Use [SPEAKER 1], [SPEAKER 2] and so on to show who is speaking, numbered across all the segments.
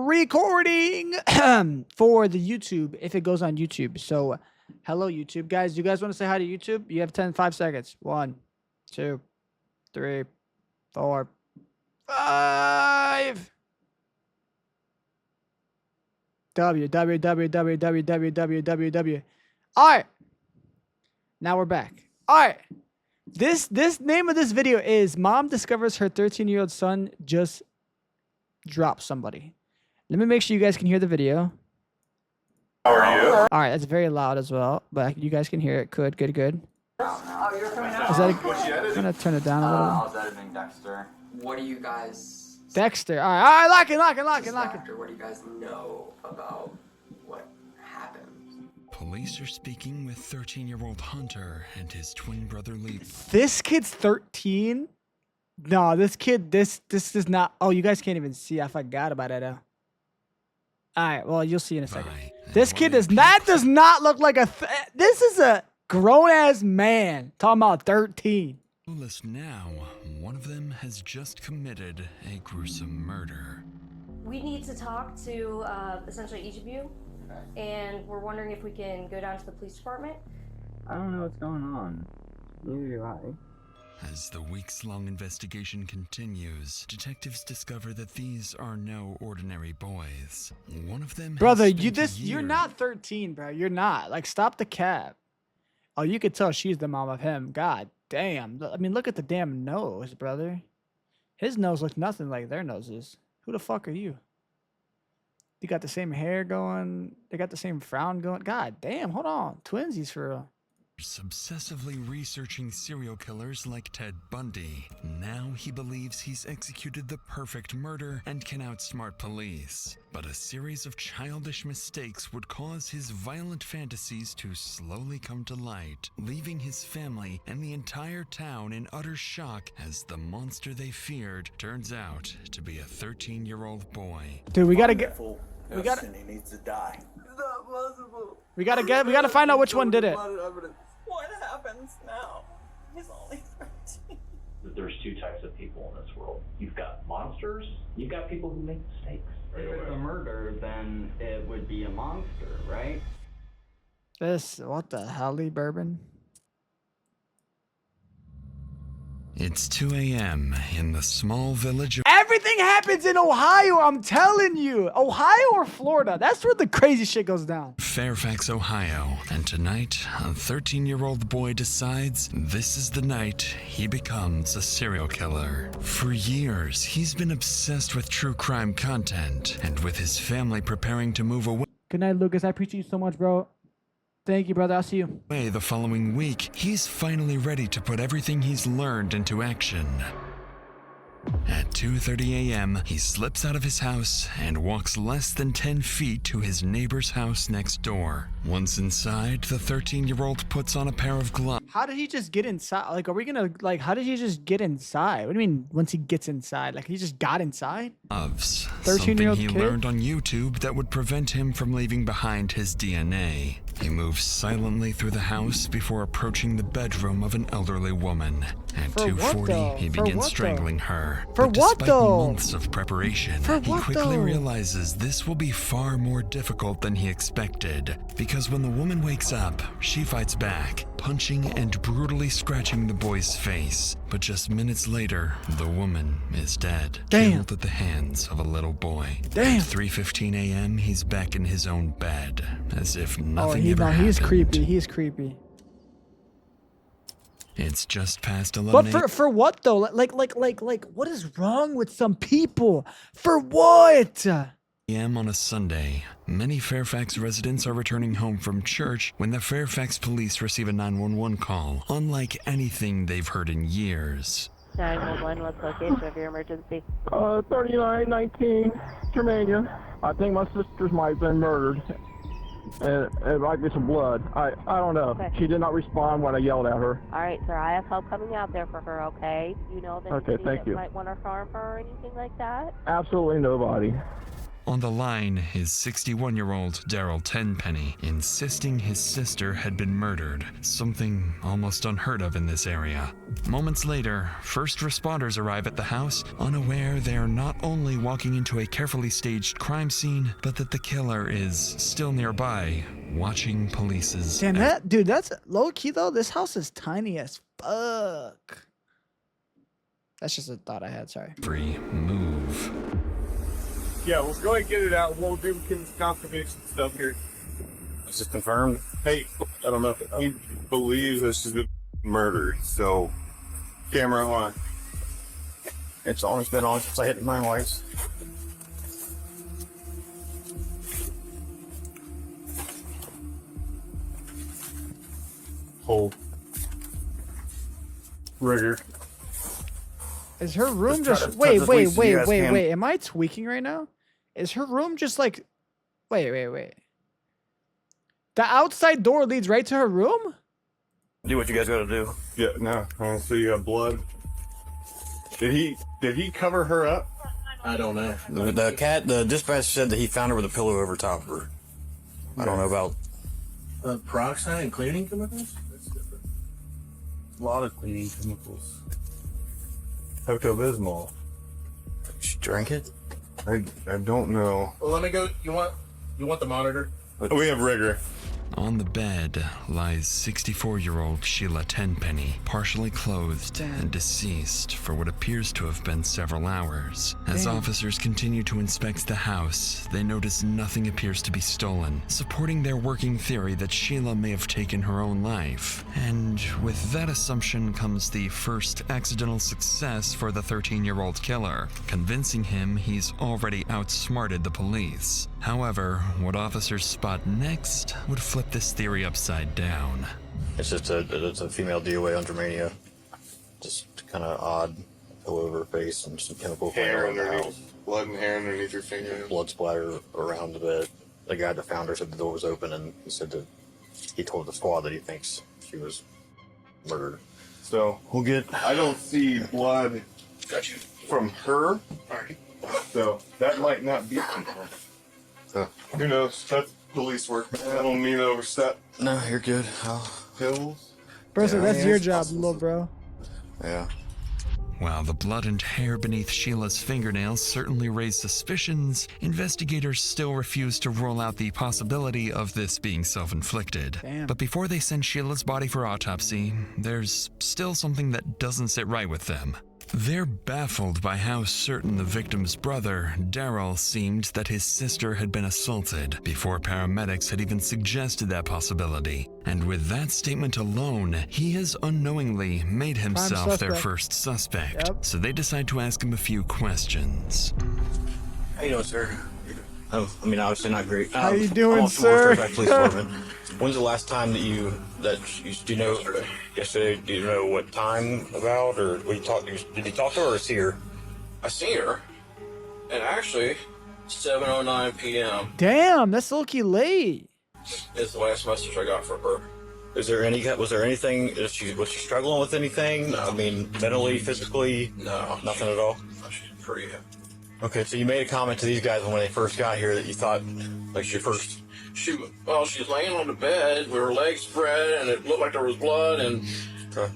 [SPEAKER 1] recording for the YouTube if it goes on YouTube. So, hello YouTube guys. You guys want to say hi to YouTube? You have 5 seconds. 1, 2, 3, 4, 5. W. All right. Now we're back. All right. This name of this video is Mom Discovers Her 13-year-old Son Just Dropped Somebody. Let me make sure you guys can hear the video.
[SPEAKER 2] How are you?
[SPEAKER 1] All right, that's very loud as well, but you guys can hear it. Good.
[SPEAKER 3] Oh, you're coming out?
[SPEAKER 1] Is that I'm gonna turn it down a little.
[SPEAKER 3] I was editing Dexter. What do you guys...
[SPEAKER 1] Dexter. All right, lock it.
[SPEAKER 3] Dexter, what do you guys know about what happened?
[SPEAKER 4] Police are speaking with 13-year-old Hunter and his twin brother Lee.
[SPEAKER 1] This kid's 13? No, this is not. Oh, you guys can't even see. I forgot about it. All right, well, you'll see in a second. This kid does not look like a. This is a grown-ass man talking about 13.
[SPEAKER 4] Now, one of them has just committed a gruesome murder.
[SPEAKER 5] We need to talk to essentially each of you, and we're wondering if we can go down to the police department.
[SPEAKER 6] I don't know what's going on. Neither do I.
[SPEAKER 4] As the weeks-long investigation continues, detectives discover that these are no ordinary boys. One of them,
[SPEAKER 1] brother, you're not 13, bro. You're not. Like, stop the cap. Oh, you could tell she's the mom of him. God damn. I mean, look at the damn nose, brother. His nose looks nothing like their noses. Who the fuck are you? You got the same hair going. They got the same frown going. God damn. Hold on. Twinsies for real.
[SPEAKER 4] Obsessively researching serial killers like Ted Bundy. Now he believes he's executed the perfect murder and can outsmart police. But a series of childish mistakes would cause his violent fantasies to slowly come to light, leaving his family and the entire town in utter shock as the monster they feared turns out to be a 13-year-old boy.
[SPEAKER 1] Dude, we gotta get.
[SPEAKER 2] He needs to die.
[SPEAKER 3] It's not possible.
[SPEAKER 1] We gotta find out which one did it.
[SPEAKER 3] What happens now? He's only 13.
[SPEAKER 7] There's two types of people in this world. You've got monsters, you've got people who make mistakes.
[SPEAKER 6] If it's a murder, then it would be a monster, right?
[SPEAKER 1] What the hell, Bourbon?
[SPEAKER 4] It's 2 a.m. in the small village of...
[SPEAKER 1] Everything happens in Ohio, I'm telling you. Ohio or Florida, that's where the crazy shit goes down.
[SPEAKER 4] Fairfax, Ohio. And tonight, a 13-year-old boy decides this is the night he becomes a serial killer. For years, he's been obsessed with true crime content, and with his family preparing to move away...
[SPEAKER 1] Good night, Lucas. I appreciate you so much, bro. Thank you, brother. I'll see you.
[SPEAKER 4] The following week, he's finally ready to put everything he's learned into action. At 2:30 a.m., he slips out of his house and walks less than 10 feet to his neighbor's house next door. Once inside, the 13-year-old puts on a pair of gloves.
[SPEAKER 1] How did he just get inside? Like, are we gonna, like, how did he just get inside? What do you mean, once he gets inside? Like, he just got inside?
[SPEAKER 4] 13-year-old kid? Something he learned on YouTube that would prevent him from leaving behind his DNA. He moves silently through the house before approaching the bedroom of an elderly woman. At 2:40, he begins strangling her.
[SPEAKER 1] For what, though?
[SPEAKER 4] Months of preparation, he quickly realizes this will be far more difficult than he expected. Because when the woman wakes up, she fights back, punching and brutally scratching the boy's face. But just minutes later, the woman is dead. Killed at the hands of a little boy. At 3:15 a.m., he's back in his own bed, as if nothing ever happened.
[SPEAKER 1] He's creepy. He's creepy.
[SPEAKER 4] It's just past 11.
[SPEAKER 1] But for what though? Like, what is wrong with some people? For what?
[SPEAKER 4] A.m. on a Sunday. Many Fairfax residents are returning home from church when the Fairfax police receive a 911 call, unlike anything they've heard in years.
[SPEAKER 8] 911, what's the location of your emergency?
[SPEAKER 9] 3919 Germania. I think my sister's might have been murdered. It might be some blood. I don't know. Okay. She did not respond when I yelled at her.
[SPEAKER 8] All right, sir. I have help coming out there for her, okay? You know that
[SPEAKER 9] okay, thank you.
[SPEAKER 8] Might want to harm her or anything like that?
[SPEAKER 9] Absolutely nobody.
[SPEAKER 4] On the line is 61-year-old Daryl Tenpenny, insisting his sister had been murdered, something almost unheard of in this area. Moments later, first responders arrive at the house, unaware they are not only walking into a carefully staged crime scene, but that the killer is still nearby, watching police's...
[SPEAKER 1] Damn, dude, that's low-key, though. This house is tiny as fuck. That's just a thought I had, sorry.
[SPEAKER 4] Every move.
[SPEAKER 10] Yeah, let's go ahead and get it out. We'll do confirmation stuff here.
[SPEAKER 2] Is this confirmed?
[SPEAKER 10] Hey, I don't know. We believe this is a murder, so camera on.
[SPEAKER 2] It's on. It's been on since I hit my wife's.
[SPEAKER 10] Hold. Rigger.
[SPEAKER 1] Is her room
[SPEAKER 2] Just try
[SPEAKER 1] just...
[SPEAKER 2] to
[SPEAKER 1] Wait,
[SPEAKER 2] touch as least as you guys can.
[SPEAKER 1] wait. Am I tweaking right now? Is her room just like... Wait. The outside door leads right to her room?
[SPEAKER 2] Do what you guys gotta do.
[SPEAKER 10] Yeah, no. So you got blood. Did he cover her up?
[SPEAKER 7] I don't know.
[SPEAKER 2] The dispatch said that he found her with a pillow over top of her. I don't know about
[SPEAKER 7] Peroxide and cleaning chemicals?
[SPEAKER 10] A lot of cleaning chemicals. Pepto-Bismol.
[SPEAKER 2] she drank it.
[SPEAKER 10] I don't know.
[SPEAKER 7] Well, let me go. You want the monitor?
[SPEAKER 10] We have rigor.
[SPEAKER 4] On the bed lies 64-year-old Sheila Tenpenny, partially clothed and deceased for what appears to have been several hours. As officers continue to inspect the house, they notice nothing appears to be stolen, supporting their working theory that Sheila may have taken her own life. And with that assumption comes the first accidental success for the 13-year-old killer, convincing him he's already outsmarted the police. However, what officers spot next would flip this theory upside down.
[SPEAKER 2] It's just a female DOA on Germania. Just kind of odd, pillow over her face and some chemical
[SPEAKER 10] Hair
[SPEAKER 2] around the house.
[SPEAKER 10] underneath, blood and hair underneath your fingernails.
[SPEAKER 2] Blood splatter around the bed. The guy that found her said the door was open, and he said that he told the squad that he thinks she was murdered.
[SPEAKER 10] So
[SPEAKER 2] We'll get.
[SPEAKER 10] I don't see blood from her. So that might not be from her. So who knows? That's police work, man. I don't mean to overstep.
[SPEAKER 2] No, you're good.
[SPEAKER 10] Pills.
[SPEAKER 1] Bro, so
[SPEAKER 2] Yeah,
[SPEAKER 1] that's
[SPEAKER 2] yeah,
[SPEAKER 1] your
[SPEAKER 2] it's
[SPEAKER 1] job,
[SPEAKER 2] possible.
[SPEAKER 1] little bro.
[SPEAKER 2] Yeah.
[SPEAKER 4] While the blood and hair beneath Sheila's fingernails certainly raise suspicions, investigators still refuse to rule out the possibility of this being self-inflicted.
[SPEAKER 1] Damn.
[SPEAKER 4] But before they send Sheila's body for autopsy, there's still something that doesn't sit right with them. They're baffled by how certain the victim's brother, Daryl, seemed that his sister had been assaulted before paramedics had even suggested that possibility. And with that statement alone, he has unknowingly made himself their
[SPEAKER 1] suspect.
[SPEAKER 4] first suspect.
[SPEAKER 1] Yep.
[SPEAKER 4] So they decide to ask him a few questions.
[SPEAKER 2] How you doing, sir? Oh, I mean, obviously not great.
[SPEAKER 1] How you doing,
[SPEAKER 2] I'm Austin
[SPEAKER 1] sir?
[SPEAKER 2] Worcester, Police Department. When's the last time that you do you know? Yesterday, do you know what time about, or did you talk to her, or see her?
[SPEAKER 11] I seen her, and actually, 7:09 p.m.
[SPEAKER 1] Damn, that's low-key late.
[SPEAKER 11] is the last message I got from her.
[SPEAKER 2] Was there anything? Was she struggling with anything?
[SPEAKER 11] No.
[SPEAKER 2] I mean, mentally, physically?
[SPEAKER 11] No,
[SPEAKER 2] Nothing at all.
[SPEAKER 11] she's pretty.
[SPEAKER 2] Okay, so you made a comment to these guys when they first got here that you thought, like, she first.
[SPEAKER 11] She was laying on the bed with her legs spread, and it looked like there was blood, and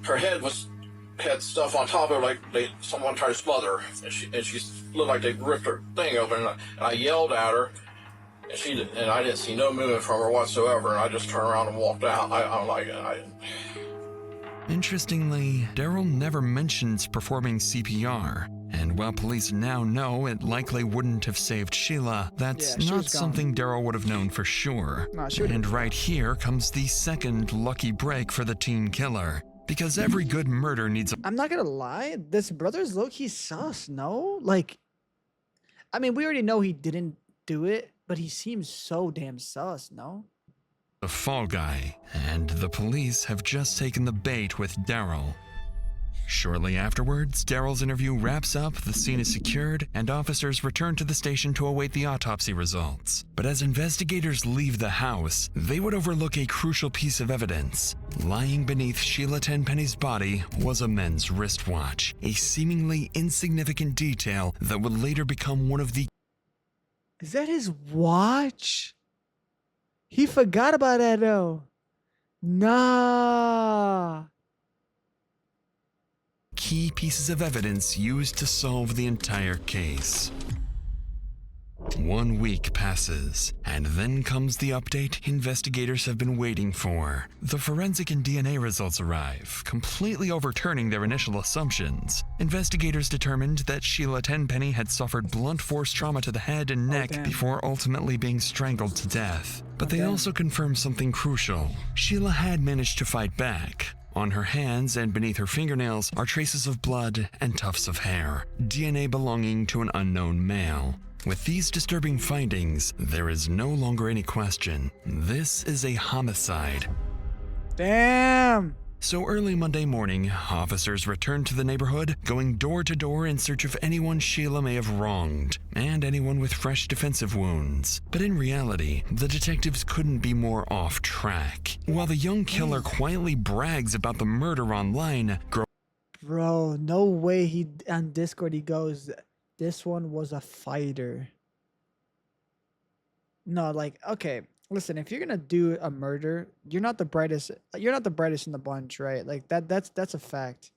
[SPEAKER 11] her head had stuff on top of her, like someone tried to smother her, and she looked like they ripped her thing open, and I yelled at her, and I didn't see no movement from her whatsoever, and I just turned around and walked out. I'm like,
[SPEAKER 4] Interestingly, Daryl never mentions performing CPR. And while police now know it likely wouldn't have saved Sheila, that's
[SPEAKER 1] Yeah, she
[SPEAKER 4] not
[SPEAKER 1] was gone.
[SPEAKER 4] something Daryl would have known for sure.
[SPEAKER 1] Nah, she would've-
[SPEAKER 4] And right here comes the second lucky break for the teen killer. Because every good murder needs a
[SPEAKER 1] I'm not gonna lie, this brother's low-key sus, no? Like, I mean, we already know he didn't do it, but he seems so damn sus, no?
[SPEAKER 4] fall guy. And the police have just taken the bait with Daryl. Shortly afterwards, Daryl's interview wraps up, the scene is secured, and officers return to the station to await the autopsy results. But as investigators leave the house, they would overlook a crucial piece of evidence. Lying beneath Sheila Tenpenny's body was a men's wristwatch, a seemingly insignificant detail that would later become one of the...
[SPEAKER 1] Is that his watch? He forgot about that though. Nah.
[SPEAKER 4] Key pieces of evidence used to solve the entire case. 1 week passes, and then comes the update investigators have been waiting for. The forensic and DNA results arrive, completely overturning their initial assumptions. Investigators determined that Sheila Tenpenny had suffered blunt force trauma to the head and neck before ultimately being strangled to death. But they also confirmed something crucial. Sheila had managed to fight back. On her hands and beneath her fingernails are traces of blood and tufts of hair, DNA belonging to an unknown male. With these disturbing findings, there is no longer any question. This is a homicide.
[SPEAKER 1] Damn.
[SPEAKER 4] So early Monday morning, officers returned to the neighborhood, going door to door in search of anyone Sheila may have wronged, and anyone with fresh defensive wounds. But in reality, the detectives couldn't be more off track. While the young killer quietly brags about the murder online,
[SPEAKER 1] Bro, no way he on Discord he goes, this one was a fighter. No, like, okay, listen, if you're gonna do a murder, you're not the brightest in the bunch, right? Like that's a fact.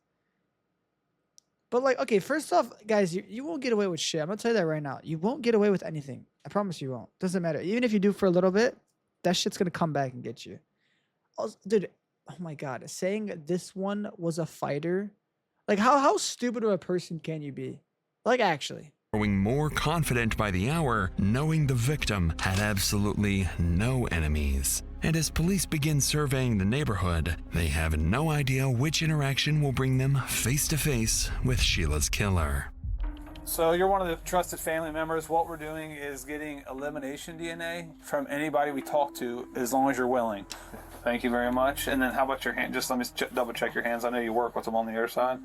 [SPEAKER 1] But like, okay, first off, guys, you won't get away with shit. I'm gonna tell you that right now. You won't get away with anything. I promise you won't. Doesn't matter. Even if you do for a little bit, that shit's gonna come back and get you. Also, dude, oh my god, saying this one was a fighter, like how stupid of a person can you be? Like actually.
[SPEAKER 4] Growing more confident by the hour, knowing the victim had absolutely no enemies. And as police begin surveying the neighborhood, they have no idea which interaction will bring them face to face with Sheila's killer.
[SPEAKER 12] So you're one of the trusted family members. What we're doing is getting elimination DNA from anybody we talk to, as long as you're willing. Thank you very much. And then how about your hand? Just let me double check your hands. I know you work with them on the other side.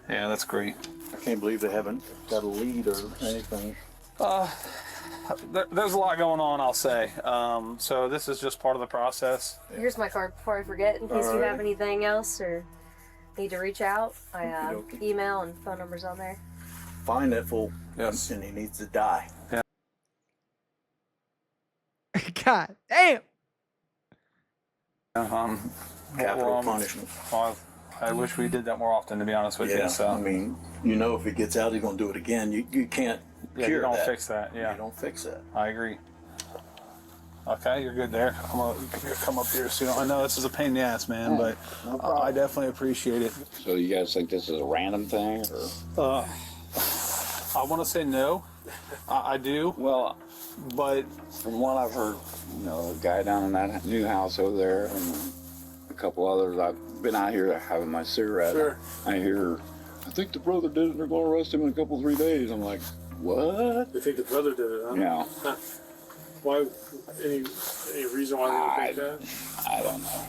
[SPEAKER 12] Yeah, that's great.
[SPEAKER 13] I can't believe they haven't got a lead or anything.
[SPEAKER 12] There's a lot going on, I'll say. So this is just part of the process.
[SPEAKER 5] Here's my card before I forget, in case you have anything else or need to reach out. I email and phone numbers on there.
[SPEAKER 13] Find that fool.
[SPEAKER 12] Yes.
[SPEAKER 13] And he needs to die.
[SPEAKER 12] Yeah.
[SPEAKER 1] God damn.
[SPEAKER 13] Capital punishment.
[SPEAKER 12] I wish we did that more often, to be honest with you. So
[SPEAKER 13] I mean, you know, if he gets out, he's going to do it again. You can't cure
[SPEAKER 12] you don't
[SPEAKER 13] that.
[SPEAKER 12] fix that. Yeah,
[SPEAKER 13] you don't fix that.
[SPEAKER 12] I agree. Okay, you're good there. I'm gonna come up here soon. I know this is a pain in the ass, man, but I definitely appreciate it.
[SPEAKER 14] So you guys think this is a random thing, or?
[SPEAKER 12] I want to say no. I do.
[SPEAKER 14] Well,
[SPEAKER 12] but
[SPEAKER 14] from what I've heard, you know, the guy down in that new house over there, and a couple others, I've been out here having my cigarette.
[SPEAKER 13] Sure.
[SPEAKER 14] I hear, I think the brother did it, and they're going to arrest him in a couple, 3 days. I'm like, what?
[SPEAKER 13] You think the brother did it, huh?
[SPEAKER 14] Yeah.
[SPEAKER 13] Huh. Why? Any reason why they think that?
[SPEAKER 14] I don't know.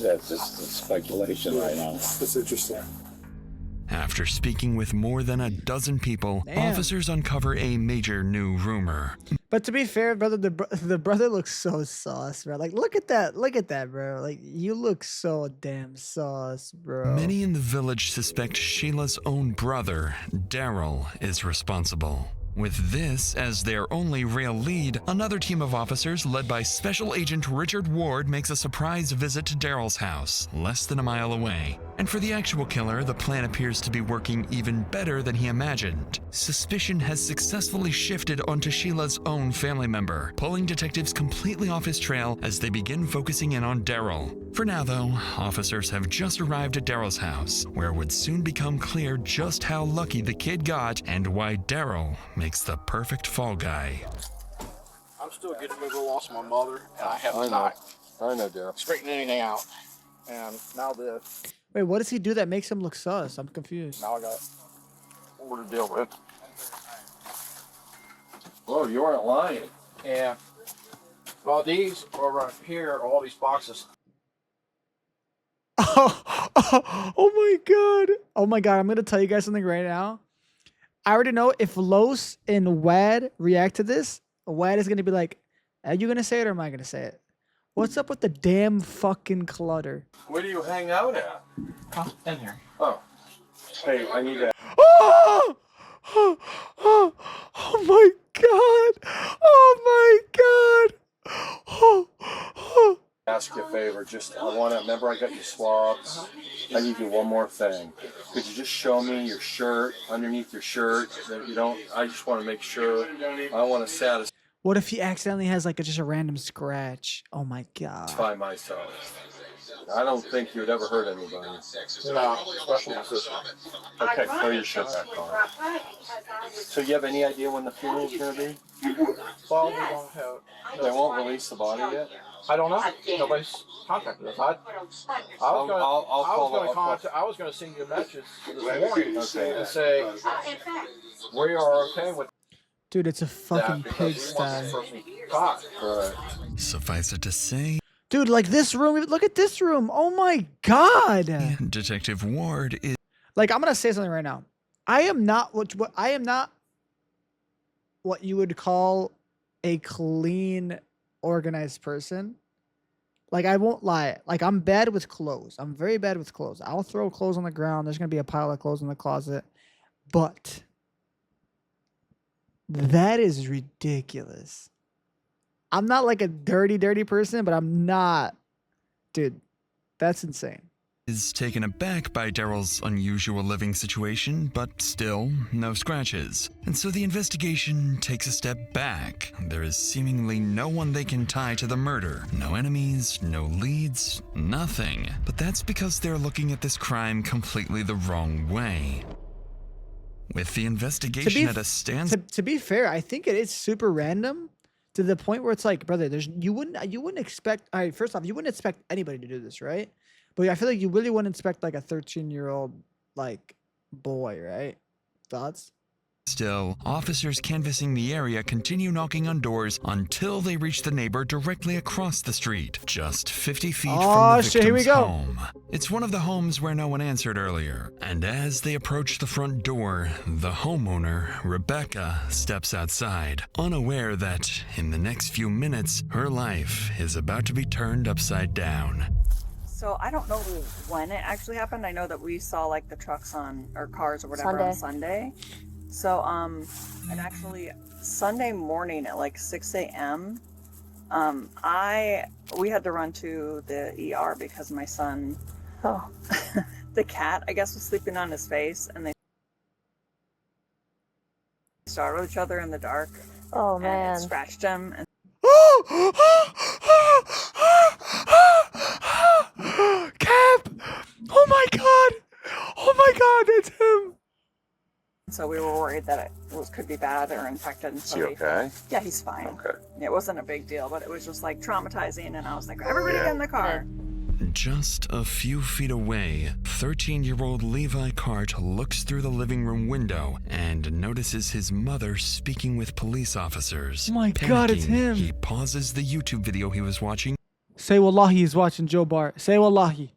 [SPEAKER 14] That's just speculation right now.
[SPEAKER 13] That's interesting.
[SPEAKER 4] After speaking with more than a dozen people, officers uncover a major new rumor.
[SPEAKER 1] But to be fair, brother, the brother looks so sauce, bro. Like, look at that, bro. Like, you look so damn sauce, bro.
[SPEAKER 4] Many in the village suspect Sheila's own brother, Daryl, is responsible. With this as their only real lead, another team of officers led by Special Agent Richard Ward makes a surprise visit to Daryl's house, less than a mile away. And for the actual killer, the plan appears to be working even better than he imagined. Suspicion has successfully shifted onto Sheila's own family member, pulling detectives completely off his trail as they begin focusing in on Daryl. For now, though, officers have just arrived at Daryl's house, where it would soon become clear just how lucky the kid got and why Daryl makes the perfect fall guy.
[SPEAKER 11] I'm still getting over the loss of my mother, and I have not straightened anything out. And now this.
[SPEAKER 1] Wait, what does he do that makes him look sus? I'm confused.
[SPEAKER 11] Now I got more to deal with.
[SPEAKER 13] Oh, you weren't lying.
[SPEAKER 11] Yeah. Well, these are right here, all these boxes.
[SPEAKER 1] Oh my god. Oh my god, I'm gonna tell you guys something right now. I already know if Los and Wad react to this, Wad is gonna be like, are you gonna say it or am I gonna say it? What's up with the damn fucking clutter?
[SPEAKER 13] Where do you hang out at?
[SPEAKER 11] In here.
[SPEAKER 13] Oh. Hey, I need that.
[SPEAKER 1] Oh! Oh my god! Oh my god!
[SPEAKER 15] Ask you a favor. Just, I want to, remember I got you swabs. I need you one more thing. Could you just show me your shirt, underneath your shirt, that you don't, I just want to make sure, I want to satisfy
[SPEAKER 1] What if he accidentally has like just a random scratch? Oh my god.
[SPEAKER 15] myself. I don't think you'd ever hurt anybody.
[SPEAKER 13] No, especially my sister.
[SPEAKER 15] Okay, throw your shit back on. So you have any idea when the funeral's going to be?
[SPEAKER 13] Well, we don't have.
[SPEAKER 15] They won't release the body yet?
[SPEAKER 13] I don't know. Nobody's contacted us. I was going to send you a message this morning and say we are okay with.
[SPEAKER 1] Dude, it's a fucking pigsty.
[SPEAKER 15] Right.
[SPEAKER 4] Suffice it to say,
[SPEAKER 1] Dude, like this room, look at this room. Oh my god.
[SPEAKER 4] Detective Ward is
[SPEAKER 1] Like, I'm gonna say something right now. I am not what you would call a clean, organized person. Like, I won't lie. Like, I'm bad with clothes. I'm very bad with clothes. I'll throw clothes on the ground. There's gonna be a pile of clothes in the closet. But that is ridiculous. I'm not like a dirty person, but I'm not. Dude, that's insane.
[SPEAKER 4] is taken aback by Daryl's unusual living situation, but still, no scratches. And so the investigation takes a step back. There is seemingly no one they can tie to the murder. No enemies, no leads, nothing. But that's because they're looking at this crime completely the wrong way. With the investigation at a standstill.
[SPEAKER 1] To be fair, I think it is super random to the point where it's like, brother, you wouldn't expect. All right, first off, you wouldn't expect anybody to do this, right? But I feel like you really wouldn't expect like a 13-year-old like boy, right? Thoughts?
[SPEAKER 4] Still, officers canvassing the area continue knocking on doors until they reach the neighbor directly across the street, just 50 feet from the victim's
[SPEAKER 1] here we go.
[SPEAKER 4] home. It's one of the homes where no one answered earlier, and as they approach the front door, the homeowner, Rebecca, steps outside, unaware that in the next few minutes, her life is about to be turned upside down.
[SPEAKER 16] So I don't know when it actually happened. I know that we saw like the trucks on, or cars or whatever on Sunday. So, and actually Sunday morning at like 6 a.m., we had to run to the ER because my son, the cat, I guess, was sleeping on his face, and they startled each other in the dark.
[SPEAKER 8] Oh,
[SPEAKER 16] and
[SPEAKER 8] man.
[SPEAKER 16] it scratched him. And
[SPEAKER 1] Cap! Oh my god! Oh my god, it's him!
[SPEAKER 16] so we were worried that it could be bad or infected.
[SPEAKER 15] Is he okay?
[SPEAKER 16] Yeah, he's fine.
[SPEAKER 15] Okay.
[SPEAKER 16] It wasn't a big deal, but it was just like traumatizing, and I was like, everybody get in the car.
[SPEAKER 4] Just a few feet away, 13-year-old Levi Cart looks through the living room window and notices his mother speaking with police officers.
[SPEAKER 1] Oh my god, it's
[SPEAKER 4] Panicking,
[SPEAKER 1] him!
[SPEAKER 4] He pauses the YouTube video he was watching.
[SPEAKER 1] Say wallahi he's watching Joe Bart. Say wallahi.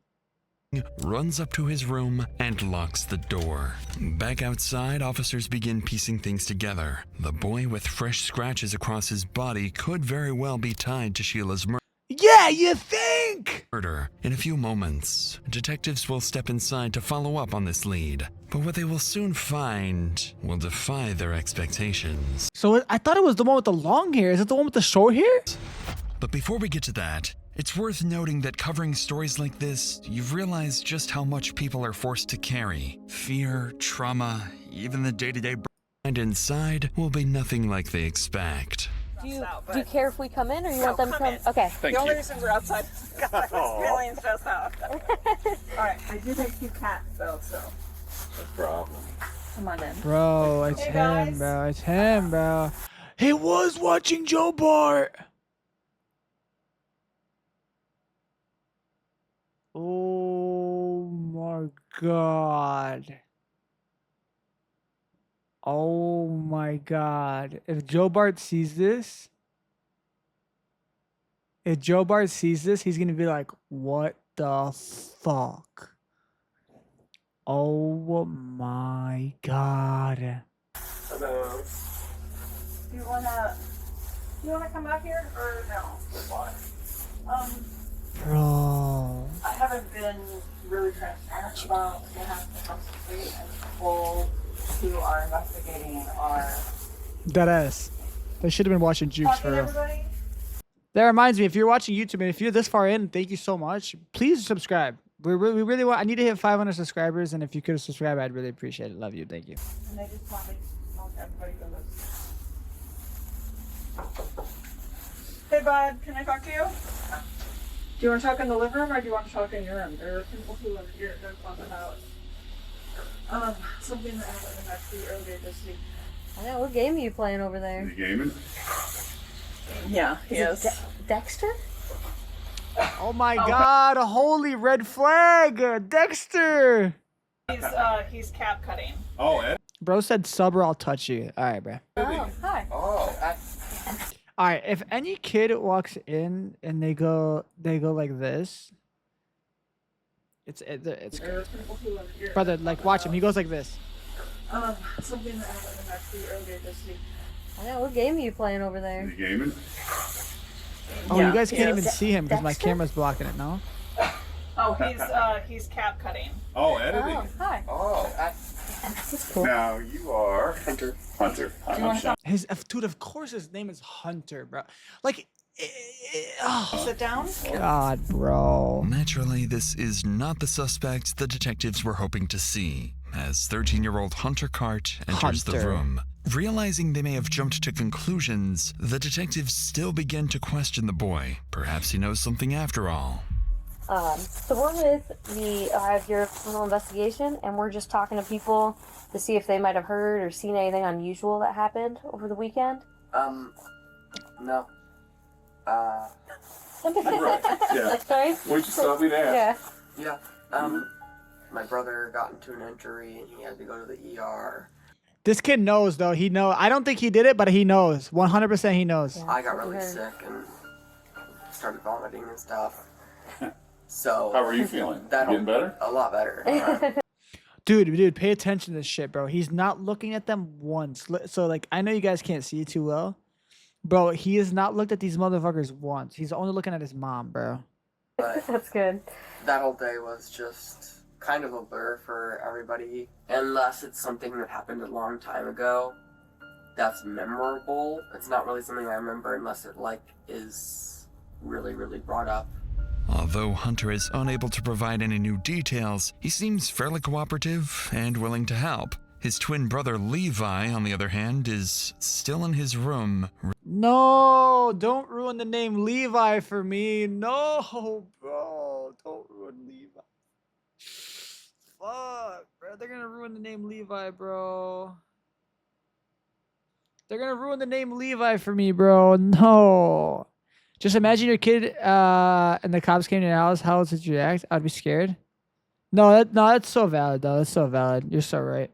[SPEAKER 4] Runs up to his room and locks the door. Back outside, officers begin piecing things together. The boy with fresh scratches across his body could very well be tied to Sheila's
[SPEAKER 1] Yeah, you think?
[SPEAKER 4] murder. In a few moments, detectives will step inside to follow up on this lead. But what they will soon find will defy their expectations.
[SPEAKER 1] So I thought it was the one with the long hair. Is it the one with the short hair?
[SPEAKER 4] But before we get to that, it's worth noting that covering stories like this, you've realized just how much people are forced to carry. Fear, trauma, even the day-to-day and inside will be nothing like they expect.
[SPEAKER 8] Do you care if we come in, or you want them to come? Okay.
[SPEAKER 16] The only reason we're outside is because I was feeling stressed out. Alright, I do make cute cats though, so.
[SPEAKER 15] No problem.
[SPEAKER 16] Come on in.
[SPEAKER 1] Bro, it's
[SPEAKER 16] Hey,
[SPEAKER 1] him,
[SPEAKER 16] guys.
[SPEAKER 1] bro. It's him, bro. He was watching Joe Bart. Oh my god. Oh my god. If Joe Bart sees this, he's gonna be like, what the fuck? Oh my god.
[SPEAKER 16] Hello. Do you wanna come out here or no? Why?
[SPEAKER 1] Bro.
[SPEAKER 16] I haven't been really transparent about what happened across the street and the whole who are investigating are.
[SPEAKER 1] Deadass. They should have been watching Juix for
[SPEAKER 16] Talking
[SPEAKER 1] real.
[SPEAKER 16] everybody?
[SPEAKER 1] That reminds me, if you're watching YouTube and if you're this far in, thank you so much. Please subscribe. We really want. I need to hit 500 subscribers, and if you could subscribe, I'd really appreciate it. Love you. Thank you.
[SPEAKER 16] And they just want me to talk to everybody who lives. Hey, bud, can I talk to you? Do you want to talk in the living room or do you want to talk in your room? There are people who are here. They're talking about something that happened actually earlier this week.
[SPEAKER 5] I know. What game are you playing over there?
[SPEAKER 10] Is he gaming?
[SPEAKER 16] Yeah, he
[SPEAKER 5] Is
[SPEAKER 16] is.
[SPEAKER 5] it Dexter?
[SPEAKER 1] Oh my God! A holy red flag, Dexter.
[SPEAKER 16] He's cap cutting.
[SPEAKER 10] Oh, Ed?
[SPEAKER 1] Bro said sub or I'll touch you. All right, bro.
[SPEAKER 16] Oh, hi.
[SPEAKER 10] Oh.
[SPEAKER 1] All right. If any kid walks in and they go like this, it's
[SPEAKER 16] There are people who are here.
[SPEAKER 1] brother. Like watch him. He goes like this.
[SPEAKER 16] Something that happened actually earlier this week.
[SPEAKER 5] I know. What game are you playing over there?
[SPEAKER 10] Is he gaming?
[SPEAKER 1] Oh,
[SPEAKER 16] Yeah,
[SPEAKER 1] you guys
[SPEAKER 16] he
[SPEAKER 1] can't
[SPEAKER 16] is.
[SPEAKER 1] even see him because my
[SPEAKER 5] Dexter?
[SPEAKER 1] camera's blocking it. No.
[SPEAKER 16] Oh, he's cap cutting.
[SPEAKER 10] Oh, editing.
[SPEAKER 16] Oh, hi.
[SPEAKER 10] Oh.
[SPEAKER 5] That's cool.
[SPEAKER 10] Now you are Hunter. Hunter.
[SPEAKER 16] Do you want to talk?
[SPEAKER 1] His dude. Of course, his name is Hunter, bro. Like, oh
[SPEAKER 16] Sit down.
[SPEAKER 1] God, bro.
[SPEAKER 4] Naturally, this is not the suspect the detectives were hoping to see, as 13-year-old Hunter Cart enters the
[SPEAKER 1] Hunter.
[SPEAKER 4] room. Realizing they may have jumped to conclusions, the detectives still begin to question the boy. Perhaps he knows something after all.
[SPEAKER 5] So we're with the Ohio Bureau of Criminal Investigation, and we're just talking to people to see if they might have heard or seen anything unusual that happened over the weekend.
[SPEAKER 3] No.
[SPEAKER 10] Right. Yeah.
[SPEAKER 5] Sorry?
[SPEAKER 10] Why'd you stop me there?
[SPEAKER 5] Yeah.
[SPEAKER 3] Yeah. My brother got into an injury and he had to go to the ER.
[SPEAKER 1] This kid knows though. He knows. I don't think he did it, but he knows. 100% he knows.
[SPEAKER 5] Yeah.
[SPEAKER 3] I got really
[SPEAKER 5] Weird.
[SPEAKER 3] sick and started vomiting and stuff. So
[SPEAKER 10] How are you feeling?
[SPEAKER 3] That'll
[SPEAKER 10] Getting better?
[SPEAKER 3] A lot better.
[SPEAKER 1] Dude, pay attention to this shit, bro. He's not looking at them once. So like, I know you guys can't see it too well, bro. He has not looked at these motherfuckers once. He's only looking at his mom, bro.
[SPEAKER 3] But
[SPEAKER 5] That's good.
[SPEAKER 3] that whole day was just kind of a blur for everybody. Unless it's something that happened a long time ago that's memorable. It's not really something I remember unless it is really, really brought up.
[SPEAKER 4] Although Hunter is unable to provide any new details, he seems fairly cooperative and willing to help. His twin brother Levi, on the other hand, is still in his room.
[SPEAKER 1] No, don't ruin the name Levi for me. No, bro, don't ruin Levi. Fuck, bro. They're gonna ruin the name Levi, bro. They're gonna ruin the name Levi for me, bro. No. Just imagine your kid and the cops came to your house. How would you react? I'd be scared. No, that's so valid, though. That's so valid. You're so right.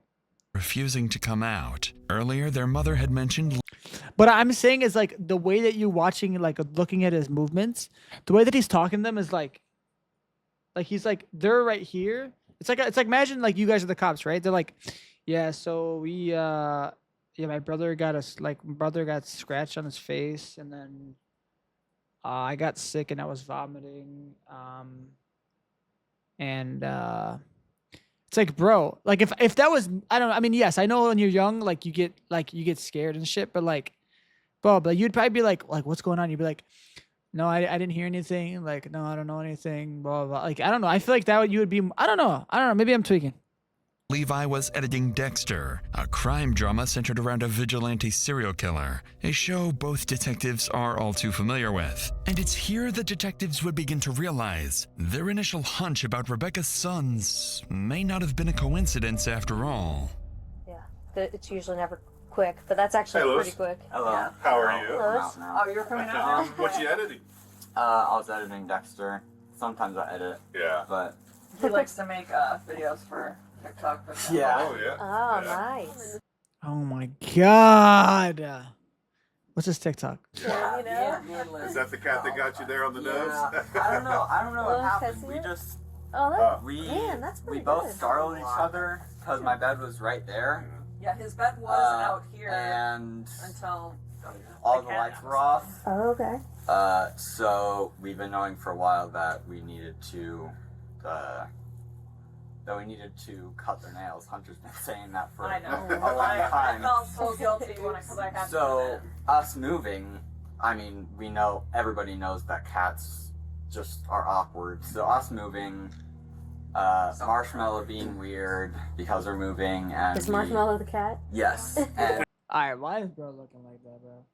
[SPEAKER 4] Refusing to come out. Earlier, their mother had mentioned.
[SPEAKER 1] But I'm saying is like the way that you're watching, like looking at his movements, the way that he's talking to them is like he's like they're right here. It's like imagine like you guys are the cops, right? They're like, yeah. So we my brother got scratched on his face, and then I got sick and I was vomiting. It's like, bro, like if that was, I don't know. I mean, yes, I know when you're young, like you get scared and shit, but like, bro, but you'd probably be like, what's going on? You'd be like, no, I didn't hear anything. Like, no, I don't know anything. Blah, blah, blah. Like, I don't know. I feel like you would be, I don't know. Maybe I'm tweaking.
[SPEAKER 4] Levi was editing Dexter, a crime drama centered around a vigilante serial killer, a show both detectives are all too familiar with. And it's here the detectives would begin to realize their initial hunch about Rebecca's sons may not have been a coincidence after all.
[SPEAKER 5] Yeah, it's usually never quick, but that's actually
[SPEAKER 10] Hey, Louis.
[SPEAKER 5] pretty quick.
[SPEAKER 6] Hello.
[SPEAKER 16] Yeah.
[SPEAKER 10] How are you?
[SPEAKER 5] Louis?
[SPEAKER 16] Oh, you're coming out now?
[SPEAKER 10] What you editing?
[SPEAKER 6] I was editing Dexter. Sometimes I edit,
[SPEAKER 10] Yeah.
[SPEAKER 6] but
[SPEAKER 16] He likes to make videos for TikTok. But
[SPEAKER 6] yeah.
[SPEAKER 10] Oh, yeah.
[SPEAKER 5] Oh,
[SPEAKER 10] Yeah.
[SPEAKER 5] nice.
[SPEAKER 1] Oh my God. What's this TikTok?
[SPEAKER 16] Yeah, you know?
[SPEAKER 3] Me and Liz
[SPEAKER 10] Is that the cat that got you there on the nose?
[SPEAKER 6] I don't know
[SPEAKER 5] Well,
[SPEAKER 6] what
[SPEAKER 5] can I
[SPEAKER 6] happened.
[SPEAKER 5] see
[SPEAKER 6] We
[SPEAKER 5] it?
[SPEAKER 6] just
[SPEAKER 5] Oh,
[SPEAKER 6] we
[SPEAKER 5] that's
[SPEAKER 6] we
[SPEAKER 5] pretty
[SPEAKER 6] both
[SPEAKER 5] good.
[SPEAKER 6] startled each other because my bed was right there,
[SPEAKER 16] Yeah, his bed was out here
[SPEAKER 6] and
[SPEAKER 16] until
[SPEAKER 6] all the
[SPEAKER 16] cat
[SPEAKER 6] lights
[SPEAKER 16] house.
[SPEAKER 6] were off.
[SPEAKER 5] Oh, okay.
[SPEAKER 6] So we've been knowing for a while that we needed to
[SPEAKER 17] that we needed to cut their nails. Hunter's been saying that for
[SPEAKER 16] I know.
[SPEAKER 17] a long time.
[SPEAKER 16] I felt so guilty when I had to do
[SPEAKER 17] So
[SPEAKER 16] it.
[SPEAKER 17] us moving, I mean, we know, everybody knows that cats just are awkward. So us moving, Marshmallow being weird because we're moving, and
[SPEAKER 5] Is Marshmallow the cat?
[SPEAKER 17] Yes. And
[SPEAKER 1] Alright, why is bro looking like that, bro?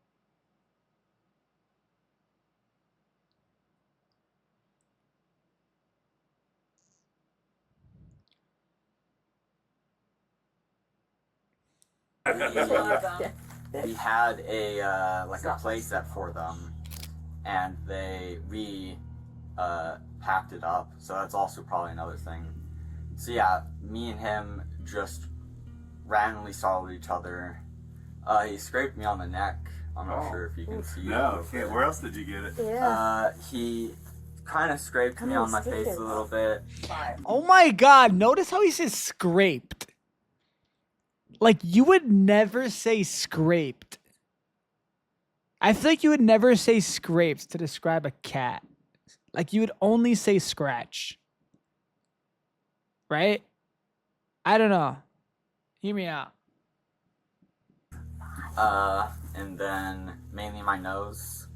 [SPEAKER 17] we had a like a play set for them, and we packed it up. So that's also probably another thing. So yeah, me and him just randomly saw each other. He scraped me on the neck. I'm not sure if you can see.
[SPEAKER 10] No, okay. Where else did you get it?
[SPEAKER 5] Yeah.
[SPEAKER 17] He kind of scraped me on my face a little bit.
[SPEAKER 1] Oh my god, notice how he says scraped. Like, you would never say scraped. I feel like you would never say scraped to describe a cat. Like, you would only say scratch. Right? I don't know. Hear me out.
[SPEAKER 17] And then mainly my nose.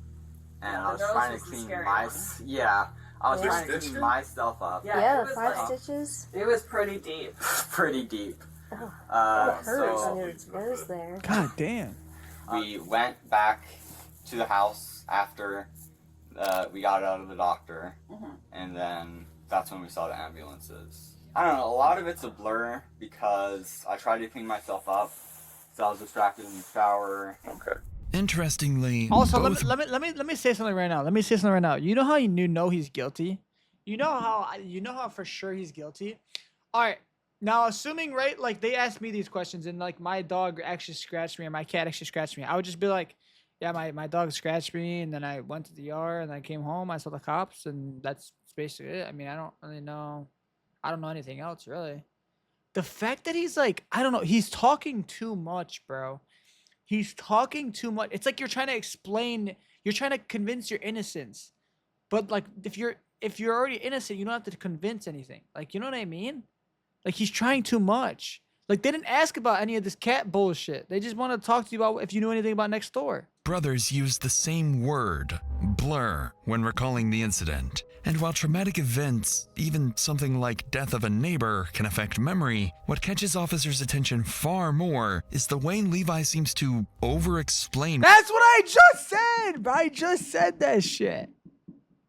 [SPEAKER 17] And I was
[SPEAKER 16] nose
[SPEAKER 17] trying
[SPEAKER 16] was
[SPEAKER 17] to
[SPEAKER 16] the
[SPEAKER 17] clean
[SPEAKER 16] scary
[SPEAKER 17] my...
[SPEAKER 16] one.
[SPEAKER 17] Yeah. I was
[SPEAKER 5] Yeah.
[SPEAKER 17] trying to clean myself up.
[SPEAKER 5] Yeah,
[SPEAKER 16] it was
[SPEAKER 5] 5
[SPEAKER 16] like-
[SPEAKER 5] stitches.
[SPEAKER 16] It was pretty deep.
[SPEAKER 17] Pretty deep.
[SPEAKER 5] It hurts
[SPEAKER 17] So
[SPEAKER 5] on your nose there.
[SPEAKER 1] God damn.
[SPEAKER 17] we went back to the house after we got out of the doctor. And then that's when we saw the ambulances. I don't know, a lot of it's a blur because I tried to clean myself up. So I was distracted in the shower.
[SPEAKER 10] Okay.
[SPEAKER 4] Interestingly,
[SPEAKER 1] Also,
[SPEAKER 4] both
[SPEAKER 1] let me say something right now. Let me say something right now. You know how you know he's guilty? You know how for sure he's guilty? All right. Now, assuming, right, like, they asked me these questions, and, like, my dog actually scratched me, or my cat actually scratched me, I would just be like, yeah, my dog scratched me, and then I went to the ER, and I came home, I saw the cops, and that's basically it. I mean, I don't really know. I don't know anything else, really. The fact that he's, like, I don't know, he's talking too much, bro. He's talking too much. It's like you're trying to explain, you're trying to convince your innocence. But, like, if you're already innocent, you don't have to convince anything. Like, you know what I mean? Like, he's trying too much. Like, they didn't ask about any of this cat bullshit. They just want to talk to you about if you knew anything about next door.
[SPEAKER 4] brothers used the same word, blur, when recalling the incident. And while traumatic events, even something like death of a neighbor, can affect memory, what catches officers' attention far more is the way Levi seems to over-explain
[SPEAKER 1] That's what I just said, bro. I just said that shit.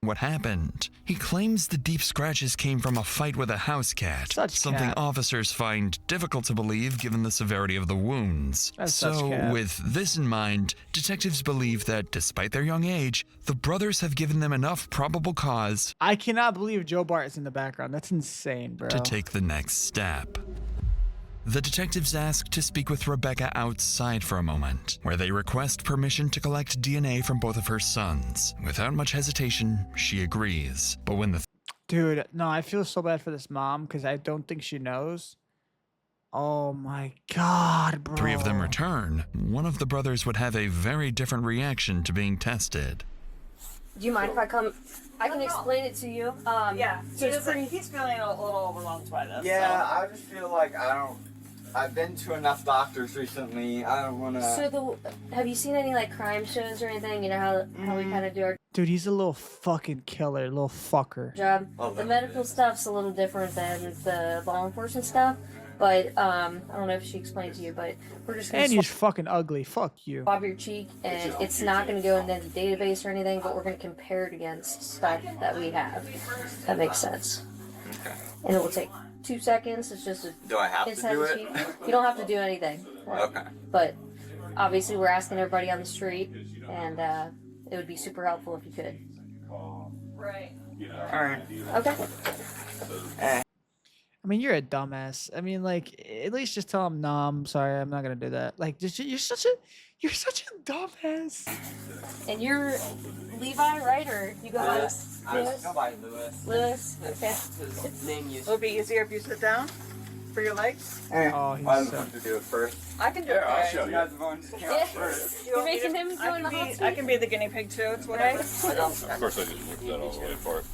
[SPEAKER 4] what happened. He claims the deep scratches came from a fight with a house cat, something
[SPEAKER 1] cat.
[SPEAKER 4] officers find difficult to believe given the severity of the wounds.
[SPEAKER 1] That's such
[SPEAKER 4] So,
[SPEAKER 1] cat.
[SPEAKER 4] with this in mind, detectives believe that despite their young age, the brothers have given them enough probable cause
[SPEAKER 1] I cannot believe Joe Bart is in the background. That's insane, bro.
[SPEAKER 4] to take the next step. The detectives ask to speak with Rebecca outside for a moment, where they request permission to collect DNA from both of her sons. Without much hesitation, she agrees. But when the
[SPEAKER 1] Dude, no, I feel so bad for this mom because I don't think she knows. Oh my god, bro.
[SPEAKER 4] three of them return, one of the brothers would have a very different reaction to being tested.
[SPEAKER 5] Do you mind if I come? I can explain it to you.
[SPEAKER 16] Yeah,
[SPEAKER 5] So it's pretty.
[SPEAKER 16] he's feeling a little overwhelmed by this.
[SPEAKER 17] Yeah, I just feel like I've been to enough doctors recently. I don't want to.
[SPEAKER 5] So have you seen any like crime shows or anything? You know how we kind of do our
[SPEAKER 1] Dude, he's a little fucking killer, little fucker.
[SPEAKER 5] job.
[SPEAKER 17] Oh,
[SPEAKER 5] The medical stuff's a little different than the law enforcement stuff, but I don't know if she explained to you, but we're just gonna
[SPEAKER 1] And he's fucking ugly. Fuck you.
[SPEAKER 5] swab your cheek, and it's not going to go into the database or anything, but we're going to compare it against stuff that we have. That makes sense.
[SPEAKER 17] Okay.
[SPEAKER 5] And it will take 2 seconds. It's just a
[SPEAKER 17] Do I have to
[SPEAKER 5] inside
[SPEAKER 17] do
[SPEAKER 5] the
[SPEAKER 17] it?
[SPEAKER 5] cheek. You don't have to do anything.
[SPEAKER 17] Okay.
[SPEAKER 5] But obviously, we're asking everybody on the street, and it would be super helpful if you could.
[SPEAKER 16] Right.
[SPEAKER 17] Alright.
[SPEAKER 5] Okay.
[SPEAKER 1] I mean, you're a dumbass. I mean, like, at least just tell him, no, I'm sorry, I'm not gonna do that. Like, just you're such a dumbass.
[SPEAKER 5] And you're Levi, right? Or you go by
[SPEAKER 17] Lewis.
[SPEAKER 5] Lewis?
[SPEAKER 17] Go by Lewis.
[SPEAKER 5] Lewis. Okay.
[SPEAKER 3] His name used
[SPEAKER 16] It'll be easier if you sit down for your legs.
[SPEAKER 1] Oh, he's
[SPEAKER 17] I'm
[SPEAKER 1] so...
[SPEAKER 17] going to do it first.
[SPEAKER 16] I can do it.
[SPEAKER 10] I'll show
[SPEAKER 17] You
[SPEAKER 10] you.
[SPEAKER 17] guys are going to count
[SPEAKER 5] Yeah.
[SPEAKER 17] first.
[SPEAKER 5] You're making him go in the hot
[SPEAKER 16] I
[SPEAKER 5] seat.
[SPEAKER 16] can be the guinea pig too. It's whatever.
[SPEAKER 10] Of course, I just whipped that all the way for it.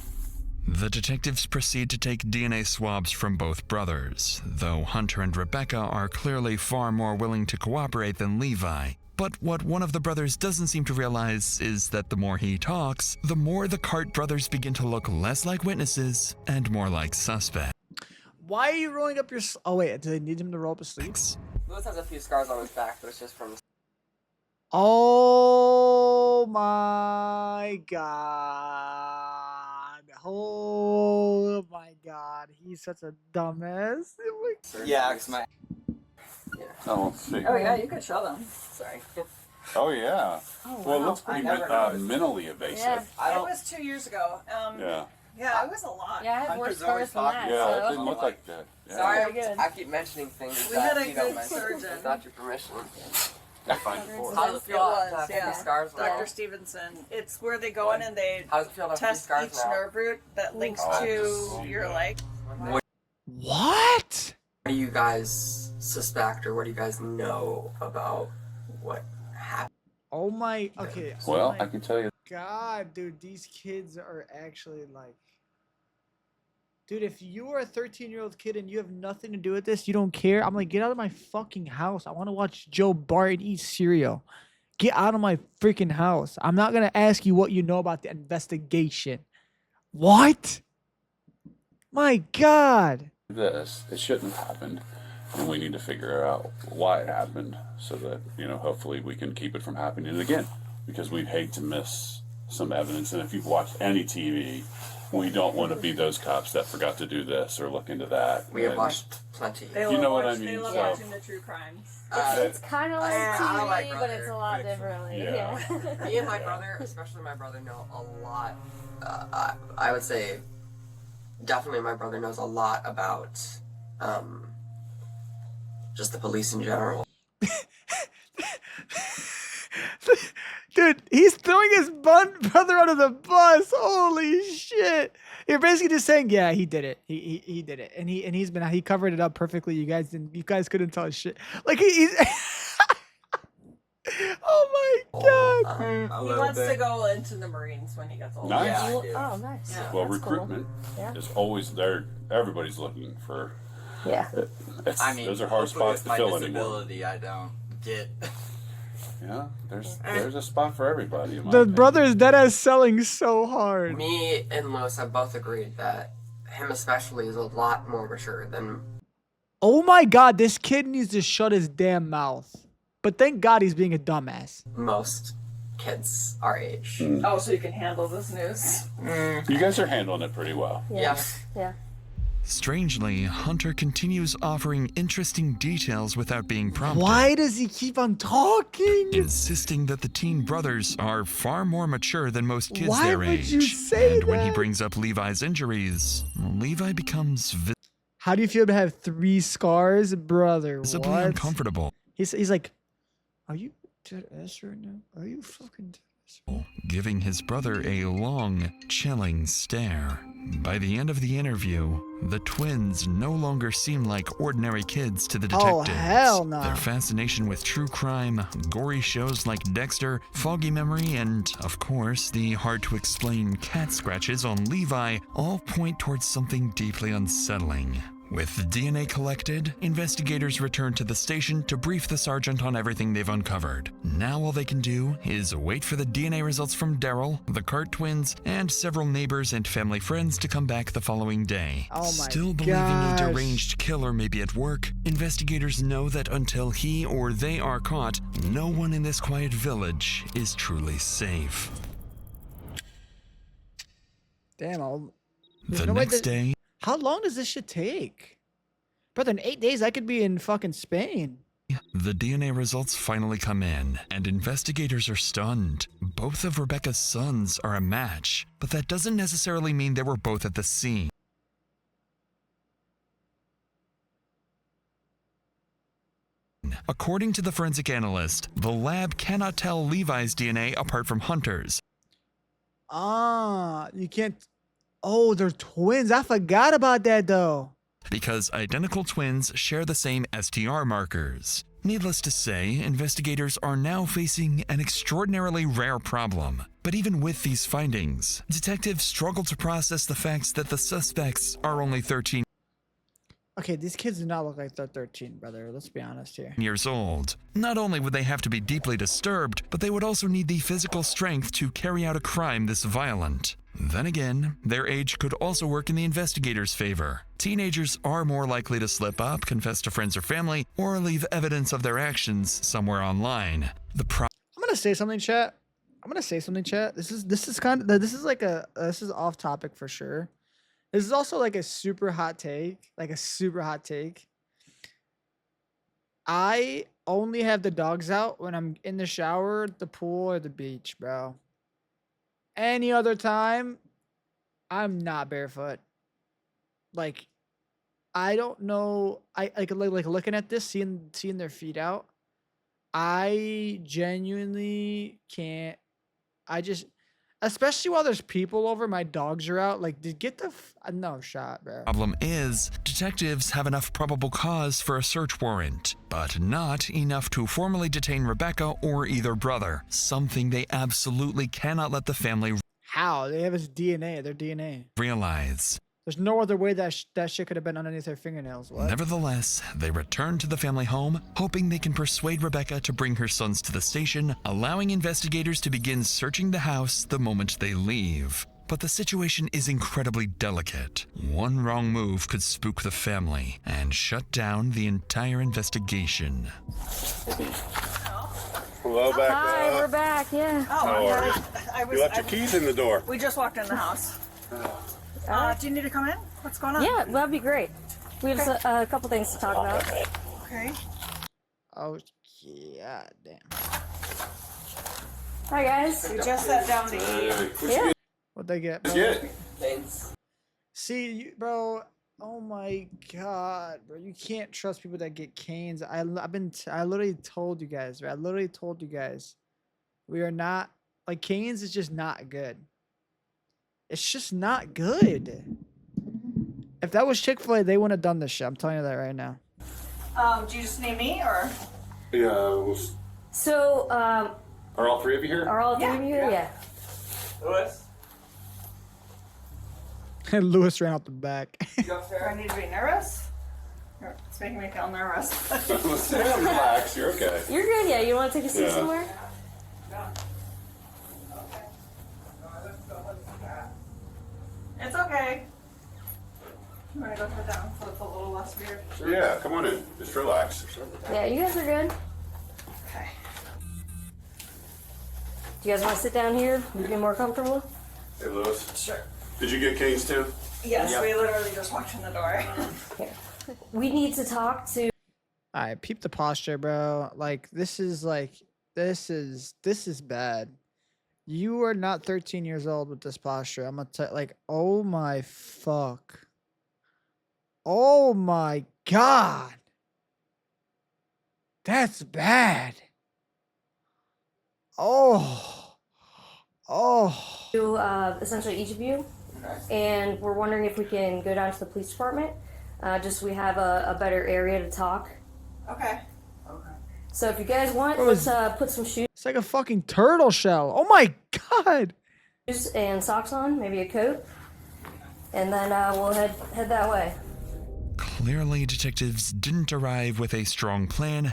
[SPEAKER 4] The detectives proceed to take DNA swabs from both brothers, though Hunter and Rebecca are clearly far more willing to cooperate than Levi. But what one of the brothers doesn't seem to realize is that the more he talks, the more the Cart brothers begin to look less like witnesses and more like suspects.
[SPEAKER 1] Why are you rolling up your... Oh, wait. Do they need him to roll up his sleeves?
[SPEAKER 3] Lewis has a few scars on his back, but it's just from...
[SPEAKER 1] Oh, my God. Oh, my God. He's such a dumbass.
[SPEAKER 17] Yeah, because my...
[SPEAKER 14] Oh, let's see.
[SPEAKER 16] Oh yeah, you could show them.
[SPEAKER 3] Sorry.
[SPEAKER 14] Oh, yeah.
[SPEAKER 16] Oh,
[SPEAKER 14] Well, it
[SPEAKER 16] wow.
[SPEAKER 14] looks pretty
[SPEAKER 16] I never noticed.
[SPEAKER 14] minimally invasive.
[SPEAKER 16] Yeah, it was 2 years ago.
[SPEAKER 14] Yeah.
[SPEAKER 16] Yeah, it was a lot.
[SPEAKER 5] Yeah, I had worse scars than that.
[SPEAKER 14] Yeah,
[SPEAKER 5] so.
[SPEAKER 14] it didn't look like that. Yeah.
[SPEAKER 3] Sorry,
[SPEAKER 5] good.
[SPEAKER 3] I keep mentioning things
[SPEAKER 16] We
[SPEAKER 3] that
[SPEAKER 16] had a
[SPEAKER 3] you don't
[SPEAKER 16] good
[SPEAKER 3] mention
[SPEAKER 16] surgeon.
[SPEAKER 3] without your permission.
[SPEAKER 14] I find it for
[SPEAKER 3] How does it
[SPEAKER 16] It
[SPEAKER 3] feel to
[SPEAKER 16] was,
[SPEAKER 3] have
[SPEAKER 16] yeah.
[SPEAKER 3] any scars now?
[SPEAKER 16] Dr. Stevenson. It's where they go in and they
[SPEAKER 3] How does it feel to have
[SPEAKER 16] test
[SPEAKER 3] scars
[SPEAKER 16] each
[SPEAKER 3] now?
[SPEAKER 16] nerve root that links
[SPEAKER 3] Oh,
[SPEAKER 16] to your leg.
[SPEAKER 1] What?
[SPEAKER 3] What do you guys suspect or what do you guys know about what happened?
[SPEAKER 1] Oh, my... Okay.
[SPEAKER 14] Well,
[SPEAKER 1] oh my
[SPEAKER 14] I can tell you.
[SPEAKER 1] God, dude, these kids are actually like... Dude, if you are a 13-year-old kid and you have nothing to do with this, you don't care, I'm like, get out of my fucking house. I want to watch Joe Barton eat cereal. Get out of my freaking house. I'm not going to ask you what you know about the investigation. What? My God.
[SPEAKER 14] This, it shouldn't have happened. And we need to figure out why it happened so that, hopefully we can keep it from happening again. Because we'd hate to miss some evidence. And if you've watched any TV, we don't want to be those cops that forgot to do this or look into that.
[SPEAKER 3] We have watched plenty.
[SPEAKER 14] You know what I mean?
[SPEAKER 16] They love
[SPEAKER 14] So-
[SPEAKER 16] watching the true crimes.
[SPEAKER 5] It's kind of like
[SPEAKER 3] I like
[SPEAKER 5] TV, but it's a lot differently.
[SPEAKER 14] Yeah.
[SPEAKER 5] Yeah.
[SPEAKER 3] Me and my brother, especially my brother, know a lot. I would say, definitely my brother knows a lot about just the police in general.
[SPEAKER 1] Dude, he's throwing his brother under the bus. Holy shit. You're basically just saying, yeah, he did it. He did it. And he covered it up perfectly. You guys couldn't tell shit. Like he's oh my God.
[SPEAKER 16] He wants to go into the Marines when he gets older.
[SPEAKER 14] Nice.
[SPEAKER 3] Yeah, I do.
[SPEAKER 5] Oh, nice.
[SPEAKER 16] Yeah.
[SPEAKER 14] Well,
[SPEAKER 5] That's cool.
[SPEAKER 14] recruitment
[SPEAKER 5] Yeah.
[SPEAKER 14] is always there. Everybody's looking for.
[SPEAKER 5] Yeah.
[SPEAKER 14] Those are hard spots to fill anymore.
[SPEAKER 17] I don't get.
[SPEAKER 14] Yeah, there's a spot for everybody. in my
[SPEAKER 1] The
[SPEAKER 14] opinion.
[SPEAKER 1] brother is deadass selling so hard.
[SPEAKER 3] Me and Lewis have both agreed that him especially is a lot more mature than...
[SPEAKER 1] Oh my God, this kid needs to shut his damn mouth. But thank God he's being a dumbass.
[SPEAKER 3] most kids our age.
[SPEAKER 16] Oh, so you can handle this news.
[SPEAKER 14] You guys are handling it pretty well.
[SPEAKER 5] Yeah. Yeah.
[SPEAKER 4] Strangely, Hunter continues offering interesting details without being prompted.
[SPEAKER 1] Why does he keep on talking?
[SPEAKER 4] Insisting that the teen brothers are far more mature than most kids
[SPEAKER 1] Why
[SPEAKER 4] their
[SPEAKER 1] would
[SPEAKER 4] age.
[SPEAKER 1] you say
[SPEAKER 4] and when he
[SPEAKER 1] that?
[SPEAKER 4] brings up Levi's injuries, Levi becomes
[SPEAKER 1] How do you feel to have 3 scars, brother?
[SPEAKER 4] visibly
[SPEAKER 1] What?
[SPEAKER 4] uncomfortable,
[SPEAKER 1] He's like, are you dead ass right now? Are you fucking dead ass?
[SPEAKER 4] giving his brother a long, chilling stare. By the end of the interview, the twins no longer seem like ordinary kids to the
[SPEAKER 1] Oh,
[SPEAKER 4] detectives.
[SPEAKER 1] hell no.
[SPEAKER 4] Their fascination with true crime, gory shows like Dexter, Foggy Memory, and, of course, the hard-to-explain cat scratches on Levi all point towards something deeply unsettling. With the DNA collected, investigators return to the station to brief the sergeant on everything they've uncovered. Now all they can do is wait for the DNA results from Daryl, the Cart twins, and several neighbors and family friends to come back the following day.
[SPEAKER 1] Oh my
[SPEAKER 4] Still believing
[SPEAKER 1] gosh.
[SPEAKER 4] a deranged killer may be at work, investigators know that until he or they are caught, no one in this quiet village is truly safe.
[SPEAKER 1] Damn,
[SPEAKER 4] The next day,
[SPEAKER 1] How long does this shit take? Brother, in 8 days, I could be in fucking Spain.
[SPEAKER 4] the DNA results finally come in, and investigators are stunned. Both of Rebecca's sons are a match, but that doesn't necessarily mean they were both at the scene. According to the forensic analyst, the lab cannot tell Levi's DNA apart from Hunter's.
[SPEAKER 1] Ah, you can't... Oh, they're twins. I forgot about that, though.
[SPEAKER 4] Because identical twins share the same STR markers. Needless to say, investigators are now facing an extraordinarily rare problem. But even with these findings, detectives struggle to process the fact that the suspects are only 13
[SPEAKER 1] Okay, these kids do not look like they're 13, brother. Let's be honest here.
[SPEAKER 4] years old. Not only would they have to be deeply disturbed, but they would also need the physical strength to carry out a crime this violent. Then again, their age could also work in the investigators' favor. Teenagers are more likely to slip up, confess to friends or family, or leave evidence of their actions somewhere online.
[SPEAKER 1] I'm gonna say something, chat. This is like this is off topic for sure. This is also like a super hot take. I only have the dogs out when I'm in the shower, the pool, or the beach, bro. Any other time, I'm not barefoot. Like, I don't know. I like looking at this, seeing their feet out. I genuinely can't. Especially while there's people over, my dogs are out. Like, get the no shot, bro.
[SPEAKER 4] Problem is, detectives have enough probable cause for a search warrant, but not enough to formally detain Rebecca or either brother, something they absolutely cannot let the family
[SPEAKER 1] How? They have his DNA, their DNA.
[SPEAKER 4] realize.
[SPEAKER 1] There's no other way that shit could have been underneath their fingernails. What?
[SPEAKER 4] Nevertheless, they return to the family home, hoping they can persuade Rebecca to bring her sons to the station, allowing investigators to begin searching the house the moment they leave. But the situation is incredibly delicate. One wrong move could spook the family and shut down the entire investigation.
[SPEAKER 14] Hello, back.
[SPEAKER 5] Hi, we're back. Yeah.
[SPEAKER 14] How are you? You left your keys in the door.
[SPEAKER 16] We just walked in the house. Do you need to come in? What's going on?
[SPEAKER 5] Yeah, that'd be great. We have a couple things to talk about.
[SPEAKER 16] Okay.
[SPEAKER 1] Oh, yeah, damn.
[SPEAKER 5] Hi, guys.
[SPEAKER 16] We just sat down to eat.
[SPEAKER 5] Yeah.
[SPEAKER 1] What'd they get? Bro?
[SPEAKER 3] Thanks.
[SPEAKER 1] See, bro. Oh my god, bro. You can't trust people that get canes. I literally told you guys, right? I literally told you guys. We are not, like, canes is just not good. It's just not good. If that was Chick-fil-A, they wouldn't have done this shit. I'm telling you that right now.
[SPEAKER 16] Do you just need me or?
[SPEAKER 14] Yeah.
[SPEAKER 5] So,
[SPEAKER 14] Are all three of you here?
[SPEAKER 5] are all three of you here? Yeah.
[SPEAKER 16] Lewis?
[SPEAKER 1] And Lewis ran out the back.
[SPEAKER 16] Do I need to be nervous? It's making me feel nervous.
[SPEAKER 14] Sam, relax. You're okay.
[SPEAKER 5] You're good, yeah. You want to take a seat
[SPEAKER 14] Yeah.
[SPEAKER 5] somewhere?
[SPEAKER 16] It's okay. I'm gonna go put down so it's a little less weird.
[SPEAKER 14] Yeah, come on in. Just relax.
[SPEAKER 5] Yeah, you guys are good.
[SPEAKER 16] Okay.
[SPEAKER 5] Do you guys want to sit down here? You be more comfortable?
[SPEAKER 14] Hey, Lewis.
[SPEAKER 16] Sure.
[SPEAKER 14] Did you get canes too?
[SPEAKER 16] Yes,
[SPEAKER 5] Yep.
[SPEAKER 16] we literally just walked in the door.
[SPEAKER 5] Here. We need to talk to.
[SPEAKER 1] All right, peep the posture, bro. Like, this is bad. You are not 13 years old with this posture. I'm gonna tell, like, oh my fuck. Oh my god. That's bad. Oh.
[SPEAKER 5] Essentially each of you, and we're wondering if we can go down to the police department. Just so we have a better area to talk.
[SPEAKER 16] Okay.
[SPEAKER 5] So if you guys want,
[SPEAKER 1] What was-
[SPEAKER 5] let's put some shoes
[SPEAKER 1] It's like a fucking turtle shell. Oh my god.
[SPEAKER 5] and socks on, maybe a coat, and then we'll head that way.
[SPEAKER 4] Clearly, detectives didn't arrive with a strong plan.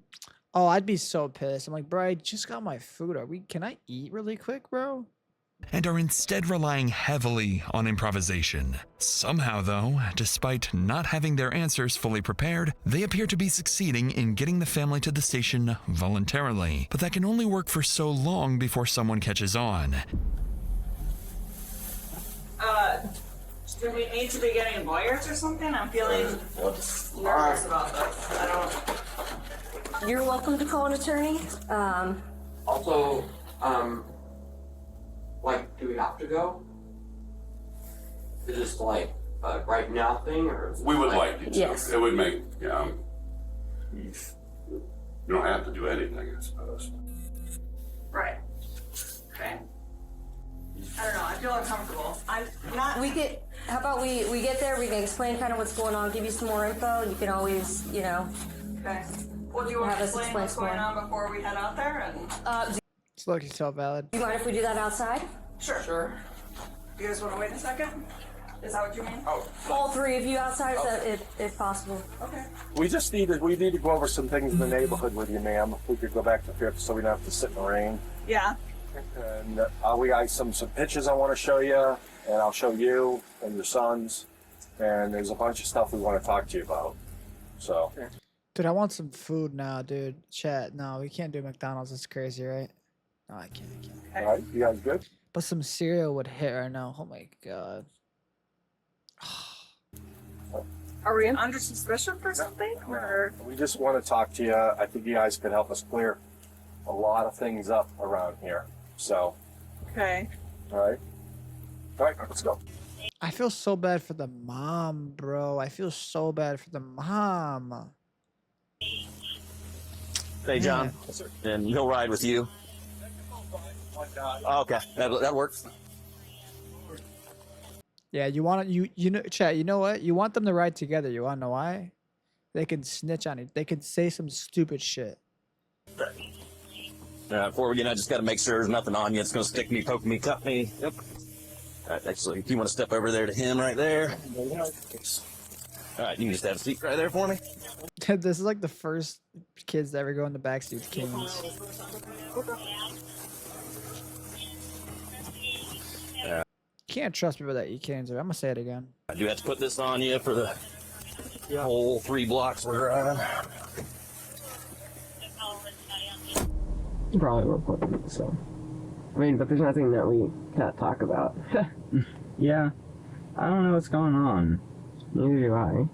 [SPEAKER 1] Oh, I'd be so pissed. I'm like, bro, I just got my food. Can I eat really quick, bro?
[SPEAKER 4] And are instead relying heavily on improvisation. Somehow, though, despite not having their answers fully prepared, they appear to be succeeding in getting the family to the station voluntarily. But that can only work for so long before someone catches on.
[SPEAKER 16] Do we need to be getting lawyers or something? I'm feeling nervous about this. I don't.
[SPEAKER 5] You're welcome to call an attorney.
[SPEAKER 3] Also, like, do we have to go? Is this like a right now thing, or is it
[SPEAKER 14] We would like you to.
[SPEAKER 5] Yes.
[SPEAKER 14] It would make, you don't have to do anything, I suppose.
[SPEAKER 16] Right. Okay. I don't know. I feel uncomfortable. I'm not.
[SPEAKER 5] We could. How about we get there? We can explain kind of what's going on, give you some more info. You can always,
[SPEAKER 16] Okay. Well, do you want
[SPEAKER 5] have
[SPEAKER 16] to
[SPEAKER 5] us
[SPEAKER 16] explain
[SPEAKER 5] explain
[SPEAKER 16] what's
[SPEAKER 5] some
[SPEAKER 16] going
[SPEAKER 5] more.
[SPEAKER 16] on before we head out there? And
[SPEAKER 1] It's lucky so valid.
[SPEAKER 5] You mind if we do that outside?
[SPEAKER 16] Sure.
[SPEAKER 3] Sure.
[SPEAKER 16] You guys want to wait a second? Is that what you mean?
[SPEAKER 15] Oh.
[SPEAKER 5] All three of you outside, if possible.
[SPEAKER 16] Okay.
[SPEAKER 15] We need to go over some things in the neighborhood with you, ma'am. If we could go back to Fifth so we don't have to sit in the rain.
[SPEAKER 16] Yeah.
[SPEAKER 15] And we got some pictures I want to show you, and I'll show you and your sons. And there's a bunch of stuff we want to talk to you about. So.
[SPEAKER 1] Dude, I want some food now, dude. Chat, no, we can't do McDonald's. It's crazy, right? No, I can't.
[SPEAKER 15] All right, you guys good?
[SPEAKER 1] But some cereal would hit right now. Oh my god.
[SPEAKER 16] Are we under suspicion for something? Or
[SPEAKER 15] We just want to talk to you. I think you guys could help us clear a lot of things up around here. So.
[SPEAKER 16] okay.
[SPEAKER 15] All right. All right, let's go.
[SPEAKER 1] I feel so bad for the mom, bro. I feel so bad for the mom.
[SPEAKER 18] Hey, John.
[SPEAKER 1] Man.
[SPEAKER 15] Yes, sir.
[SPEAKER 18] And he'll ride with you. Oh, okay, that works.
[SPEAKER 1] Yeah, you want to, you know, chat, you know what? You want them to ride together. You want to know why? They can snitch on it. They can say some stupid shit.
[SPEAKER 18] Before we get in, I just got to make sure there's nothing on you. It's going to stick me, poke me, cut me. Yep. All right, actually, if you want to step over there to him right there. All right, you can just have a seat right there for me.
[SPEAKER 1] This is like the first kids to ever go in the backseat with canes. Can't trust people that eat canes. I'm gonna say it again.
[SPEAKER 18] I do have to put this on you for the whole 3 blocks we're driving.
[SPEAKER 3] You probably report it, so. I mean, but there's nothing that we can't talk about.
[SPEAKER 6] Yeah. I don't know what's going on.
[SPEAKER 3] Neither do I.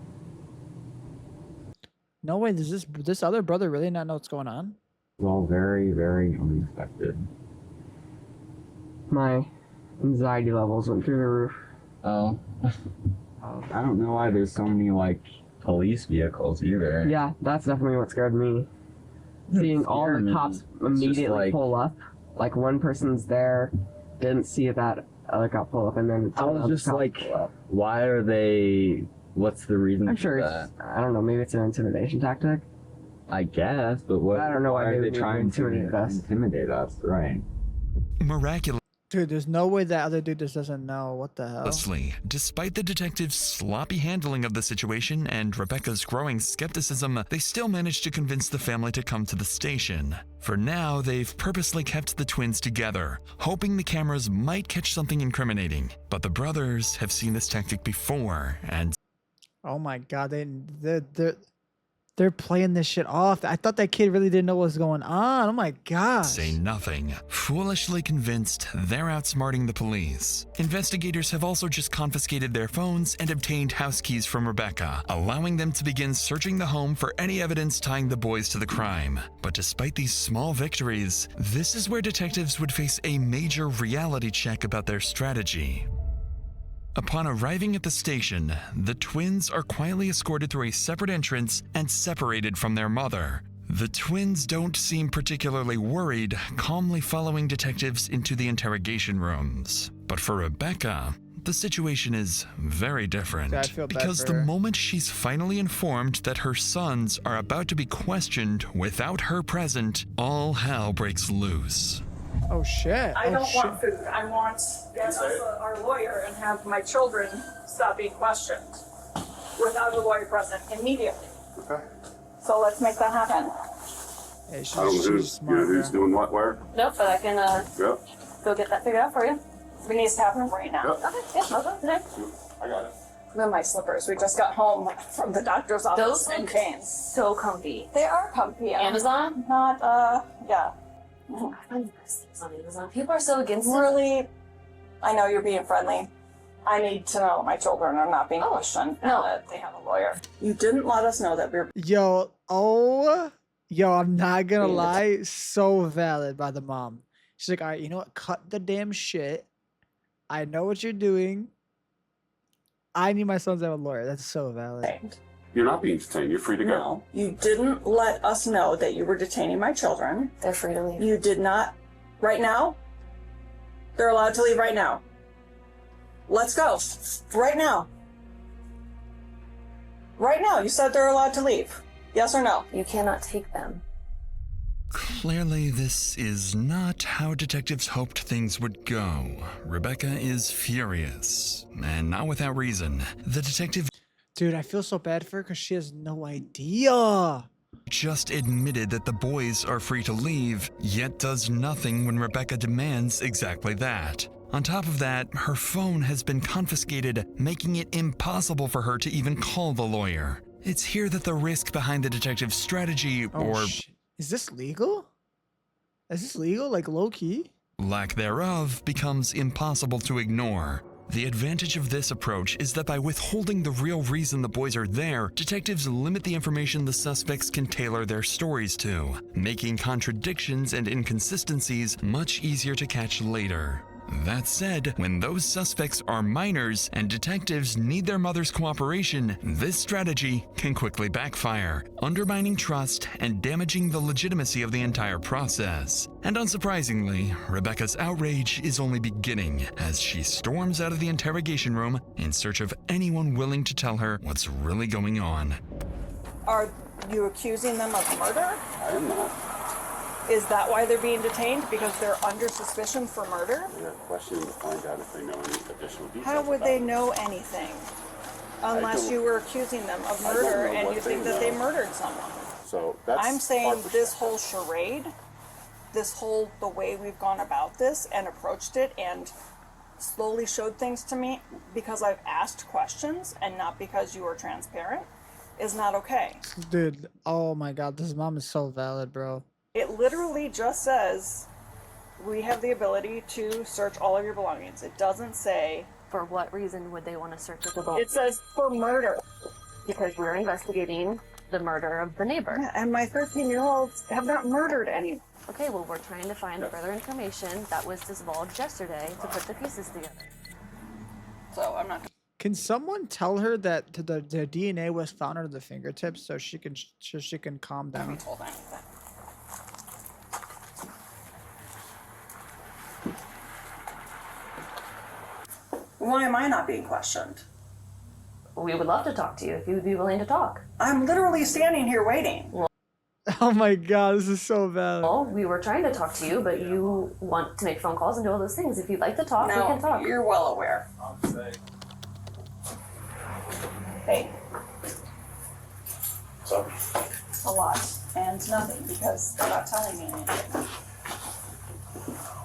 [SPEAKER 1] No way. Does this other brother really not know what's going on?
[SPEAKER 6] Well, very, very unexpected.
[SPEAKER 3] My anxiety levels went through the roof.
[SPEAKER 6] Oh. I don't know why there's so many, like, police vehicles either.
[SPEAKER 3] Yeah, that's definitely what scared me. Seeing all the cops immediately pull up. Like, one person's there, didn't see that other cop pull up, and then
[SPEAKER 6] I was just like, why are they... What's the reason
[SPEAKER 3] I'm
[SPEAKER 6] for
[SPEAKER 3] sure
[SPEAKER 6] that?
[SPEAKER 3] I don't know, maybe it's an intimidation tactic.
[SPEAKER 6] I guess, but what?
[SPEAKER 3] I don't know why
[SPEAKER 6] are they
[SPEAKER 3] they
[SPEAKER 6] trying to
[SPEAKER 3] intimidate us.
[SPEAKER 6] intimidate us? Right.
[SPEAKER 4] Miraculously,
[SPEAKER 1] Dude, there's no way that other dude just doesn't know. What the hell?
[SPEAKER 4] despite the detective's sloppy handling of the situation and Rebecca's growing skepticism, they still managed to convince the family to come to the station. For now, they've purposely kept the twins together, hoping the cameras might catch something incriminating. But the brothers have seen this tactic before, and
[SPEAKER 1] Oh my god, they're playing this shit off. I thought that kid really didn't know what was going on. Oh my gosh.
[SPEAKER 4] say nothing, foolishly convinced they're outsmarting the police. Investigators have also just confiscated their phones and obtained house keys from Rebecca, allowing them to begin searching the home for any evidence tying the boys to the crime. But despite these small victories, this is where detectives would face a major reality check about their strategy. Upon arriving at the station, the twins are quietly escorted through a separate entrance and separated from their mother. The twins don't seem particularly worried, calmly following detectives into the interrogation rooms. But for Rebecca, the situation is very different.
[SPEAKER 1] I feel bad
[SPEAKER 4] Because
[SPEAKER 1] for
[SPEAKER 4] the
[SPEAKER 1] her.
[SPEAKER 4] moment she's finally informed that her sons are about to be questioned without her present, all hell breaks loose.
[SPEAKER 1] Oh shit.
[SPEAKER 16] I
[SPEAKER 1] Oh,
[SPEAKER 16] don't
[SPEAKER 1] shit.
[SPEAKER 16] want food. I want to get us our lawyer and have my children stop being questioned without a lawyer present immediately.
[SPEAKER 15] Okay.
[SPEAKER 16] So let's make that happen.
[SPEAKER 1] Hey, she's,
[SPEAKER 14] I don't know
[SPEAKER 1] she's
[SPEAKER 14] who's,
[SPEAKER 1] smart,
[SPEAKER 14] who's
[SPEAKER 1] bro.
[SPEAKER 14] doing what where.
[SPEAKER 5] Nope, but I can
[SPEAKER 14] Yep.
[SPEAKER 5] go get that figured out for you.
[SPEAKER 16] It needs to happen right now.
[SPEAKER 14] Yep.
[SPEAKER 5] Okay, yeah, I'll go today.
[SPEAKER 14] I got it.
[SPEAKER 16] They're my slippers. We just got home from the doctor's office
[SPEAKER 5] Those
[SPEAKER 16] in
[SPEAKER 5] look
[SPEAKER 16] chains.
[SPEAKER 5] so comfy.
[SPEAKER 16] They are comfy. Yeah.
[SPEAKER 5] Amazon?
[SPEAKER 16] Not, yeah.
[SPEAKER 5] I find the best things on Amazon. People are so against it.
[SPEAKER 16] Really, I know you're being friendly. I need to know my children are not being questioned and that they have a lawyer. You didn't let us know that we're...
[SPEAKER 1] Yo, I'm not gonna lie, so valid by the mom. She's like, all right, you know what? Cut the damn shit. I know what you're doing. I need my sons to have a lawyer. That's so valid.
[SPEAKER 14] You're not being detained. You're free to go.
[SPEAKER 16] No, you didn't let us know that you were detaining my children.
[SPEAKER 5] They're free to leave.
[SPEAKER 16] You did not. Right now? They're allowed to leave right now. Let's go. Right now. Right now. You said they're allowed to leave. Yes or no?
[SPEAKER 5] You cannot take them.
[SPEAKER 4] Clearly, this is not how detectives hoped things would go. Rebecca is furious, and not without reason. The detective
[SPEAKER 1] Dude, I feel so bad for her because she has no idea.
[SPEAKER 4] just admitted that the boys are free to leave, yet does nothing when Rebecca demands exactly that. On top of that, her phone has been confiscated, making it impossible for her to even call the lawyer. It's here that the risk behind the detective's strategy,
[SPEAKER 1] Is this legal? Is this legal? Like low key?
[SPEAKER 4] lack thereof, becomes impossible to ignore. The advantage of this approach is that by withholding the real reason the boys are there, detectives limit the information the suspects can tailor their stories to, making contradictions and inconsistencies much easier to catch later. That said, when those suspects are minors and detectives need their mother's cooperation, this strategy can quickly backfire, undermining trust and damaging the legitimacy of the entire process. And unsurprisingly, Rebecca's outrage is only beginning as she storms out of the interrogation room in search of anyone willing to tell her what's really going on.
[SPEAKER 16] Are you accusing them of murder?
[SPEAKER 14] I am not.
[SPEAKER 16] Is that why they're being detained? Because they're under suspicion for murder?
[SPEAKER 14] We're questioning to find out if they know any additional details.
[SPEAKER 16] How would they know anything? Unless you were accusing them of murder and you think that they murdered someone.
[SPEAKER 14] So that's
[SPEAKER 16] I'm saying this whole charade, the way we've gone about this and approached it and slowly showed things to me because I've asked questions and not because you were transparent, is not okay.
[SPEAKER 1] Dude, oh my god, this mom is so valid, bro.
[SPEAKER 16] It literally just says we have the ability to search all of your belongings. It doesn't say
[SPEAKER 5] For what reason would they want to search the belongings?
[SPEAKER 16] it says for murder.
[SPEAKER 5] Because we're investigating the murder of the neighbor.
[SPEAKER 16] Yeah, and my 13-year-olds have not murdered anyone.
[SPEAKER 5] Okay, well, we're trying to find further information that was divulged yesterday to put the pieces together.
[SPEAKER 16] So I'm not.
[SPEAKER 1] Can someone tell her that the DNA was found under the fingertips so she can calm down?
[SPEAKER 16] Told anything. Why am I not being questioned?
[SPEAKER 5] We would love to talk to you if you would be willing to talk.
[SPEAKER 16] I'm literally standing here waiting.
[SPEAKER 1] Oh my god, this is so valid.
[SPEAKER 5] Well, we were trying to talk to you, but you want to make phone calls and do all those things. If you'd like to talk, we can talk.
[SPEAKER 16] You're well aware. Hey.
[SPEAKER 2] So,
[SPEAKER 16] A lot. And nothing, because they're not telling me anything.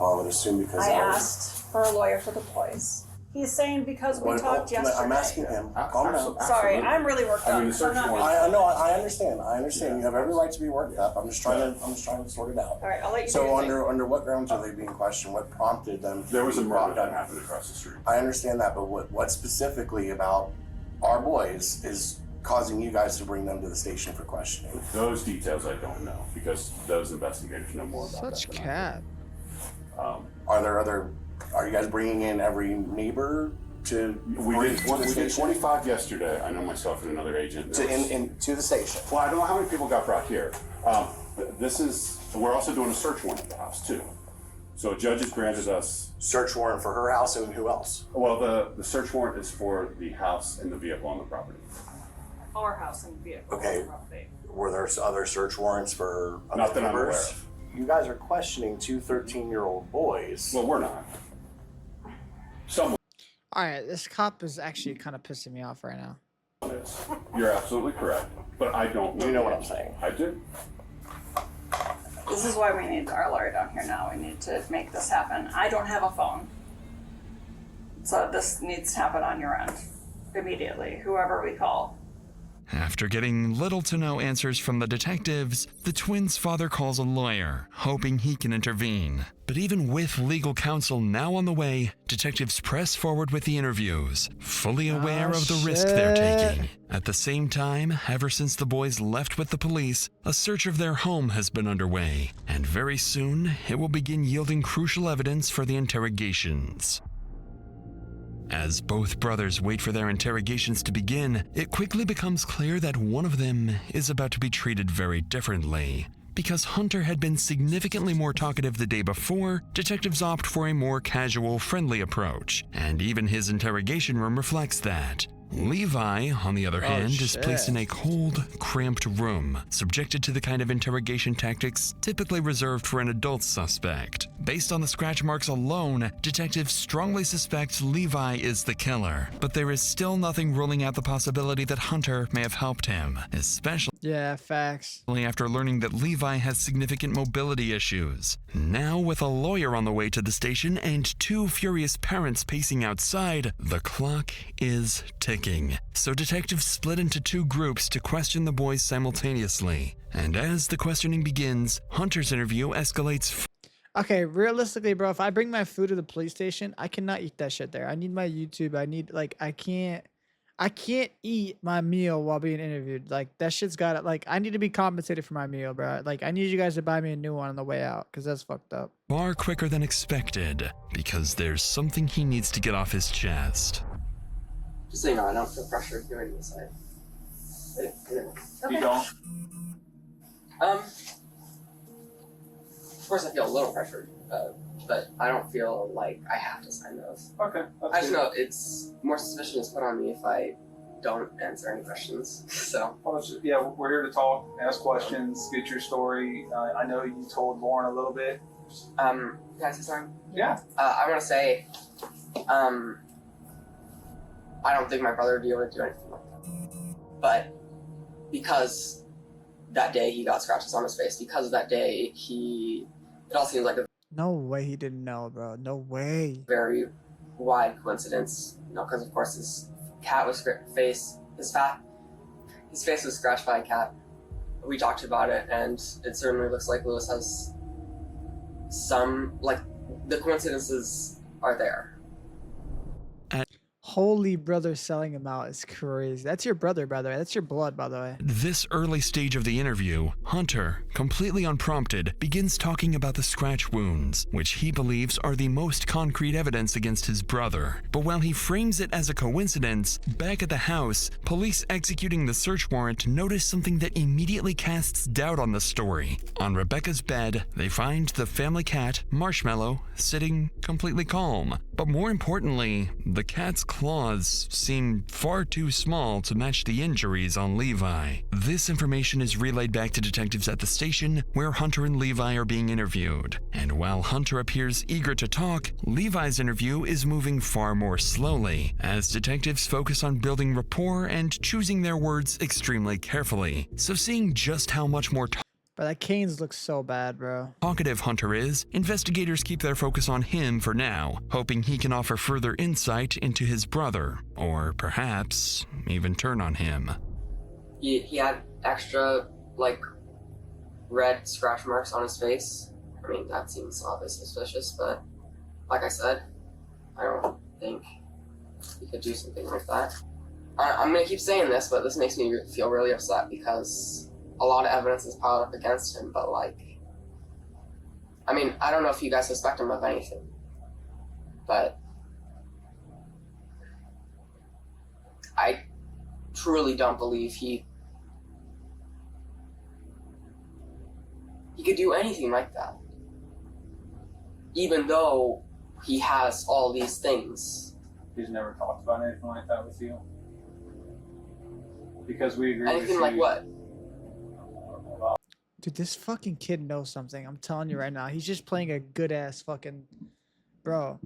[SPEAKER 2] well, I would assume because
[SPEAKER 16] I asked for a lawyer for the boys. He's saying because we talked yesterday.
[SPEAKER 2] I'm asking him. Calm down.
[SPEAKER 16] Sorry, I'm really worked up.
[SPEAKER 2] I understand. I understand. You have every right to be worked up. I'm just trying to sort it out.
[SPEAKER 16] All right, I'll let you do
[SPEAKER 2] So
[SPEAKER 16] your thing.
[SPEAKER 2] under what grounds are they being questioned? What prompted them?
[SPEAKER 14] There was a
[SPEAKER 2] to be
[SPEAKER 14] murder
[SPEAKER 2] brought
[SPEAKER 14] that
[SPEAKER 2] up?
[SPEAKER 14] happened across the street.
[SPEAKER 2] I understand that, but what specifically about our boys is causing you guys to bring them to the station for questioning?
[SPEAKER 14] Those details I don't know because those investigators know more about
[SPEAKER 1] Such
[SPEAKER 14] that.
[SPEAKER 1] cat.
[SPEAKER 2] Are you guys bringing in every neighbor to?
[SPEAKER 14] We did 25 yesterday. I know myself and another agent.
[SPEAKER 2] To the station.
[SPEAKER 14] Well, I don't know how many people got brought here. We're also doing a search warrant at the house too. So a judge has granted us
[SPEAKER 2] search warrant for her house and who else?
[SPEAKER 14] Well, the search warrant is for the house and the vehicle on the property.
[SPEAKER 16] Our house and vehicle.
[SPEAKER 2] Okay. Were there other search warrants for other
[SPEAKER 14] Not that I'm aware
[SPEAKER 2] neighbors?
[SPEAKER 14] of.
[SPEAKER 2] You guys are questioning two 13-year-old boys.
[SPEAKER 14] Well, we're not. Someone
[SPEAKER 1] Alright, this cop is actually kind of pissing me off right now.
[SPEAKER 14] is. You're absolutely correct. But I don't know.
[SPEAKER 2] You know what I'm saying?
[SPEAKER 14] I do.
[SPEAKER 16] This is why we need our lawyer down here now. We need to make this happen. I don't have a phone. So this needs to happen on your end. Immediately. Whoever we call.
[SPEAKER 4] After getting little to no answers from the detectives, the twins' father calls a lawyer, hoping he can intervene. But even with legal counsel now on the way, detectives press forward with the interviews, fully aware of the risk they're taking. At the same time, ever since the boys left with the police, a search of their home has been underway, and very soon it will begin yielding crucial evidence for the interrogations. As both brothers wait for their interrogations to begin, it quickly becomes clear that one of them is about to be treated very differently. Because Hunter had been significantly more talkative the day before, detectives opt for a more casual, friendly approach, and even his interrogation room reflects that. Levi, on the other hand, is
[SPEAKER 1] shit.
[SPEAKER 4] placed in a cold, cramped room, subjected to the kind of interrogation tactics typically reserved for an adult suspect. Based on the scratch marks alone, detectives strongly suspect Levi is the killer, but there is still nothing ruling out the possibility that Hunter may have helped him, especially
[SPEAKER 1] Yeah, facts.
[SPEAKER 4] after learning that Levi has significant mobility issues. Now, with a lawyer on the way to the station and 2 furious parents pacing outside, the clock is ticking. So detectives split into 2 groups to question the boys simultaneously. And as the questioning begins, Hunter's interview escalates.
[SPEAKER 1] Okay, realistically, bro, if I bring my food to the police station, I cannot eat that shit there. I need my YouTube. I need, like, I can't eat my meal while being interviewed. Like, that shit's gotta, like, I need to be compensated for my meal, bro. Like, I need you guys to buy me a new one on the way out, because that's fucked up.
[SPEAKER 4] Far quicker than expected, because there's something he needs to get off his chest.
[SPEAKER 3] Just so you know, I don't feel pressured doing this.
[SPEAKER 12] You don't?
[SPEAKER 3] Of course I feel a little pressured, but I don't feel like I have to sign those.
[SPEAKER 12] Okay.
[SPEAKER 3] I just know it's more suspicion is put on me if I don't answer any questions. So.
[SPEAKER 12] Yeah, we're here to talk, ask questions, get your story. I know you told Lauren a little bit.
[SPEAKER 3] Can I say something?
[SPEAKER 12] Yeah.
[SPEAKER 3] I want to say, I don't think my brother would be able to do anything like that. But because that day he got scratches on his face, because of that day it all seems like a
[SPEAKER 1] No way he didn't know, bro. No way.
[SPEAKER 3] very wide coincidence. You know, because of course his cat was his face was scratched by a cat. We talked about it, and it certainly looks like Lewis has some, like, the coincidences are there.
[SPEAKER 1] Holy brother selling him out is crazy. That's your brother, by the way. That's your blood, by the way.
[SPEAKER 4] This early stage of the interview, Hunter, completely unprompted, begins talking about the scratch wounds, which he believes are the most concrete evidence against his brother. But while he frames it as a coincidence, back at the house, police executing the search warrant notice something that immediately casts doubt on the story. On Rebecca's bed, they find the family cat, Marshmallow, sitting completely calm. But more importantly, the cat's claws seem far too small to match the injuries on Levi. This information is relayed back to detectives at the station where Hunter and Levi are being interviewed. And while Hunter appears eager to talk, Levi's interview is moving far more slowly, as detectives focus on building rapport and choosing their words extremely carefully. So seeing just how much more
[SPEAKER 1] But that Canes looks so bad, bro.
[SPEAKER 4] talkative Hunter is, investigators keep their focus on him for now, hoping he can offer further insight into his brother, or perhaps even turn on him.
[SPEAKER 3] He had extra, like, red scratch marks on his face. I mean, that seems obviously suspicious, but like I said, I don't think he could do something like that. I'm gonna keep saying this, but this makes me feel really upset because a lot of evidence is piled up against him, but, like, I mean, I don't know if you guys suspect him of anything, but I truly don't believe he could do anything like that. Even though he has all these things.
[SPEAKER 12] He's never talked about anything like that with you? Because we agree
[SPEAKER 3] Anything like what?
[SPEAKER 1] Dude, this fucking kid knows something. I'm telling you right now. He's just playing a good ass fucking bro.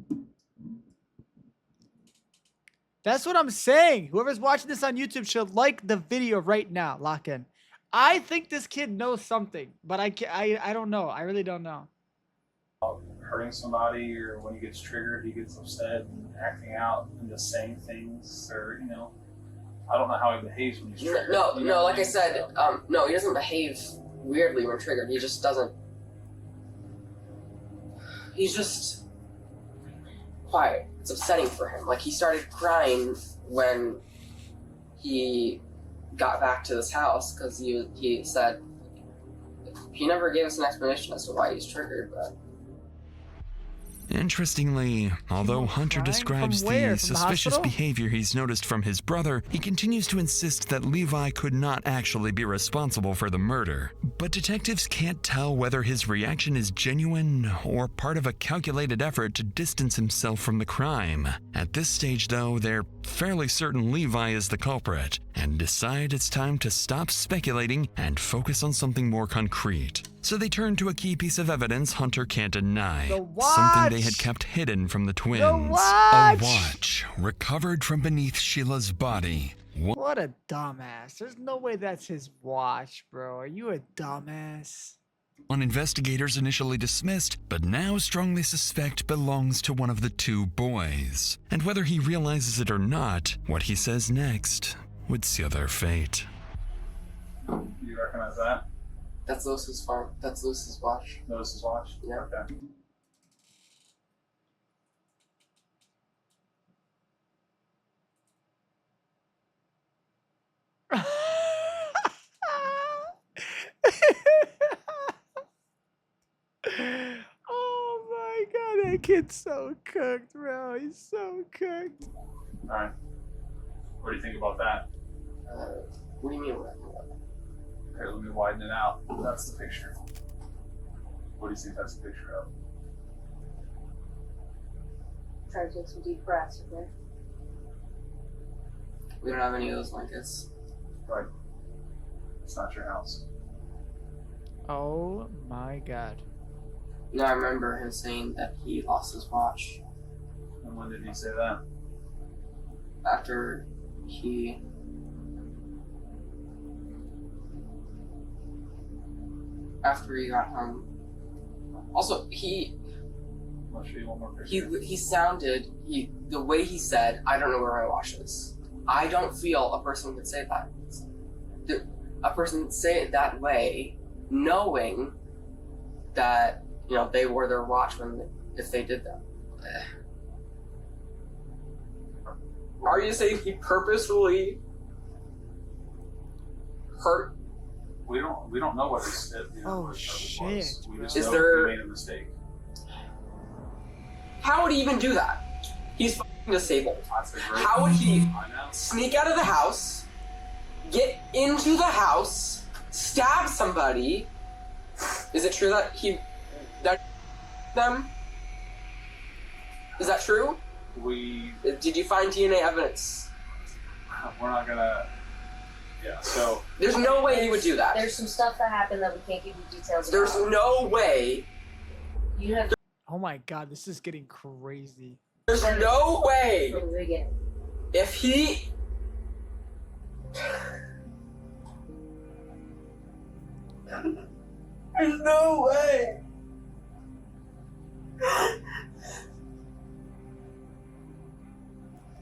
[SPEAKER 1] That's what I'm saying. Whoever's watching this on YouTube should like the video right now. Lock in. I think this kid knows something, but I don't know. I really don't know.
[SPEAKER 12] Hurting somebody, or when he gets triggered, he gets upset and acting out and just saying things, or, you know, I don't know how he behaves when he's triggered.
[SPEAKER 3] No, like I said, no, he doesn't behave weirdly when triggered. He just doesn't. He's just quiet. It's upsetting for him. Like, he started crying when he got back to this house because he said he never gave us an explanation as to why he's triggered, but
[SPEAKER 4] Interestingly, although Hunter describes
[SPEAKER 1] From where?
[SPEAKER 4] the
[SPEAKER 1] From the
[SPEAKER 4] suspicious
[SPEAKER 1] hospital?
[SPEAKER 4] behavior he's noticed from his brother, he continues to insist that Levi could not actually be responsible for the murder. But detectives can't tell whether his reaction is genuine or part of a calculated effort to distance himself from the crime. At this stage, though, they're fairly certain Levi is the culprit and decide it's time to stop speculating and focus on something more concrete. So they turn to a key piece of evidence Hunter can't deny.
[SPEAKER 1] The
[SPEAKER 4] Something they
[SPEAKER 1] watch!
[SPEAKER 4] had kept hidden from the twins.
[SPEAKER 1] watch!
[SPEAKER 4] A watch recovered from beneath Sheila's body.
[SPEAKER 1] What a dumbass. There's no way that's his watch, bro. Are you a dumbass?
[SPEAKER 4] One investigators initially dismissed, but now strongly suspect belongs to one of the two boys. And whether he realizes it or not, what he says next would seal their fate.
[SPEAKER 12] Do you recognize that?
[SPEAKER 3] That's Lewis's farm. That's Lewis's watch.
[SPEAKER 12] Lewis's watch?
[SPEAKER 3] Yeah.
[SPEAKER 12] Okay.
[SPEAKER 1] Oh my god, that kid's so cooked, bro. He's so cooked.
[SPEAKER 12] Alright. What do you think about that?
[SPEAKER 3] What do you mean?
[SPEAKER 12] Okay, let me widen it out. That's the picture. What do you think that's a picture of?
[SPEAKER 5] Try to take some deep breaths, okay?
[SPEAKER 3] We don't have any of those blankets.
[SPEAKER 12] Right. It's not your house.
[SPEAKER 1] Oh my god.
[SPEAKER 3] No, I remember him saying that he lost his watch.
[SPEAKER 12] And when did he say that?
[SPEAKER 3] After he... After he got home. Also,
[SPEAKER 12] I'll show you one more picture.
[SPEAKER 3] he sounded, the way he said, I don't know where my watch is. I don't feel a person would say that. A person say it that way, knowing that, you know, they wore their watch if they did that. Are you saying he purposefully hurt?
[SPEAKER 12] We don't know what his
[SPEAKER 1] Oh
[SPEAKER 12] what
[SPEAKER 1] shit.
[SPEAKER 12] was. We just
[SPEAKER 3] Is
[SPEAKER 12] know
[SPEAKER 3] there-
[SPEAKER 12] he made a mistake.
[SPEAKER 3] How would he even do that? He's fucking disabled.
[SPEAKER 12] That's a great
[SPEAKER 3] How would he
[SPEAKER 12] I know.
[SPEAKER 3] sneak out of the house, get into the house, stab somebody? Is it true that them? Is that true? Did you find DNA evidence?
[SPEAKER 12] We're not gonna. Yeah. So.
[SPEAKER 3] There's no way he would do that.
[SPEAKER 5] There's some stuff that happened that we can't give you details
[SPEAKER 3] There's
[SPEAKER 5] about.
[SPEAKER 3] no way.
[SPEAKER 5] You have
[SPEAKER 1] Oh my god, this is getting crazy.
[SPEAKER 3] There's no way.
[SPEAKER 5] from the beginning.
[SPEAKER 3] If he. There's no way.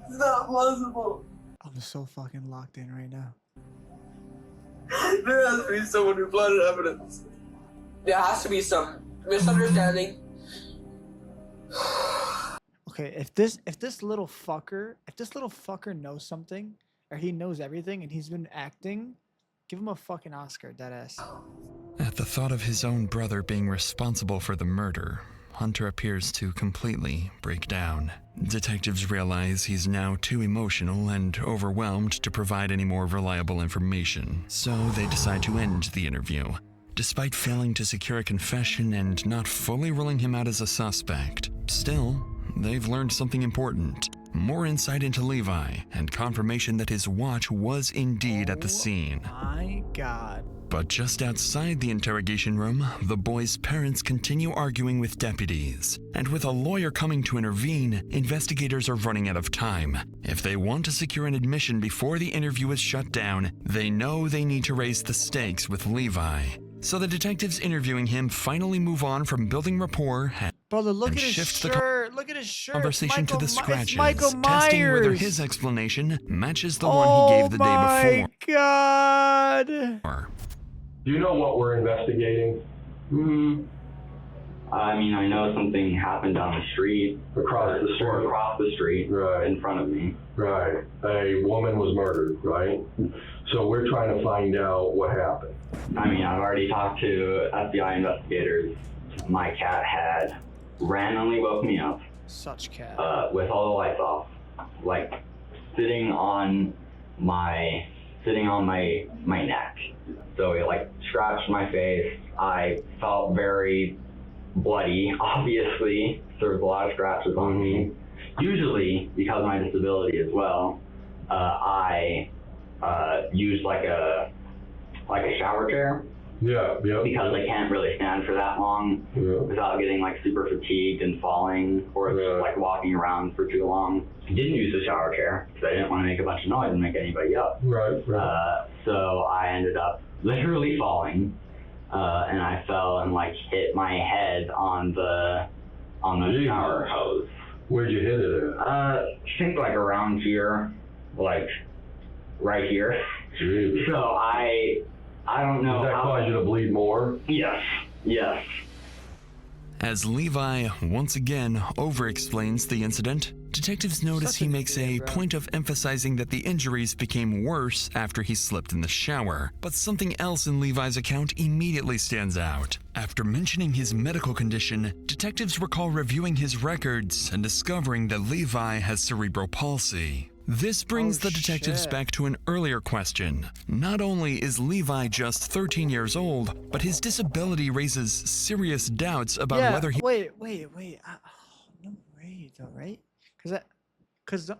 [SPEAKER 3] It's not possible.
[SPEAKER 1] I'm so fucking locked in right now.
[SPEAKER 3] There has to be someone who planted evidence. There has to be some misunderstanding.
[SPEAKER 1] Okay, if this little fucker knows something, or he knows everything and he's been acting, give him a fucking Oscar, deadass.
[SPEAKER 4] At the thought of his own brother being responsible for the murder, Hunter appears to completely break down. Detectives realize he's now too emotional and overwhelmed to provide any more reliable information, so they decide to end the interview. Despite failing to secure a confession and not fully ruling him out as a suspect, still, they've learned something important. More insight into Levi, and confirmation that his watch was indeed at the scene.
[SPEAKER 1] My god.
[SPEAKER 4] But just outside the interrogation room, the boy's parents continue arguing with deputies. And with a lawyer coming to intervene, investigators are running out of time. If they want to secure an admission before the interview is shut down, they know they need to raise the stakes with Levi. So the detectives interviewing him finally move on from building rapport
[SPEAKER 1] Brother, look
[SPEAKER 4] and
[SPEAKER 1] at his
[SPEAKER 4] shift the
[SPEAKER 1] shirt. Look at his shirt.
[SPEAKER 4] conversation to the
[SPEAKER 1] It's
[SPEAKER 4] scratches,
[SPEAKER 1] Michael
[SPEAKER 4] testing whether
[SPEAKER 1] Myers.
[SPEAKER 4] his explanation matches the one he gave the day
[SPEAKER 1] Oh my god.
[SPEAKER 19] Do you know what we're investigating?
[SPEAKER 6] I mean, I know something happened down the street.
[SPEAKER 19] Across the street.
[SPEAKER 6] Or across the street.
[SPEAKER 19] Right.
[SPEAKER 6] In front of me.
[SPEAKER 19] Right. A woman was murdered, right? So we're trying to find out what happened.
[SPEAKER 6] I mean, I've already talked to FBI investigators. My cat had randomly woke me up.
[SPEAKER 1] Such cat.
[SPEAKER 6] With all the lights off, like sitting on my neck. So it like scratched my face. I felt very bloody, obviously. There was a lot of scratches on me. Usually, because of my disability as well, I use like a shower chair.
[SPEAKER 19] Yeah.
[SPEAKER 6] Because I can't really stand for that long without getting like super fatigued and falling or like walking around for too long. I didn't use the shower chair because I didn't want to make a bunch of noise and make anybody up.
[SPEAKER 19] Right.
[SPEAKER 6] So I ended up literally falling, and I fell and like hit my head on the shower hose.
[SPEAKER 19] Where'd you hit it at?
[SPEAKER 6] I think like around here, like right here.
[SPEAKER 19] Jeez.
[SPEAKER 6] So I don't know.
[SPEAKER 19] Did that cause you to bleed more?
[SPEAKER 6] Yes.
[SPEAKER 4] As Levi once again over-explains the incident, detectives notice he makes a point of emphasizing that the injuries became worse after he slipped in the shower. But something else in Levi's account immediately stands out. After mentioning his medical condition, detectives recall reviewing his records and discovering that Levi has cerebral palsy. This brings the detectives back to an earlier question. Not only is Levi just 13 years old, but his disability raises serious doubts about whether he—
[SPEAKER 1] Wait. No way, though, right? Because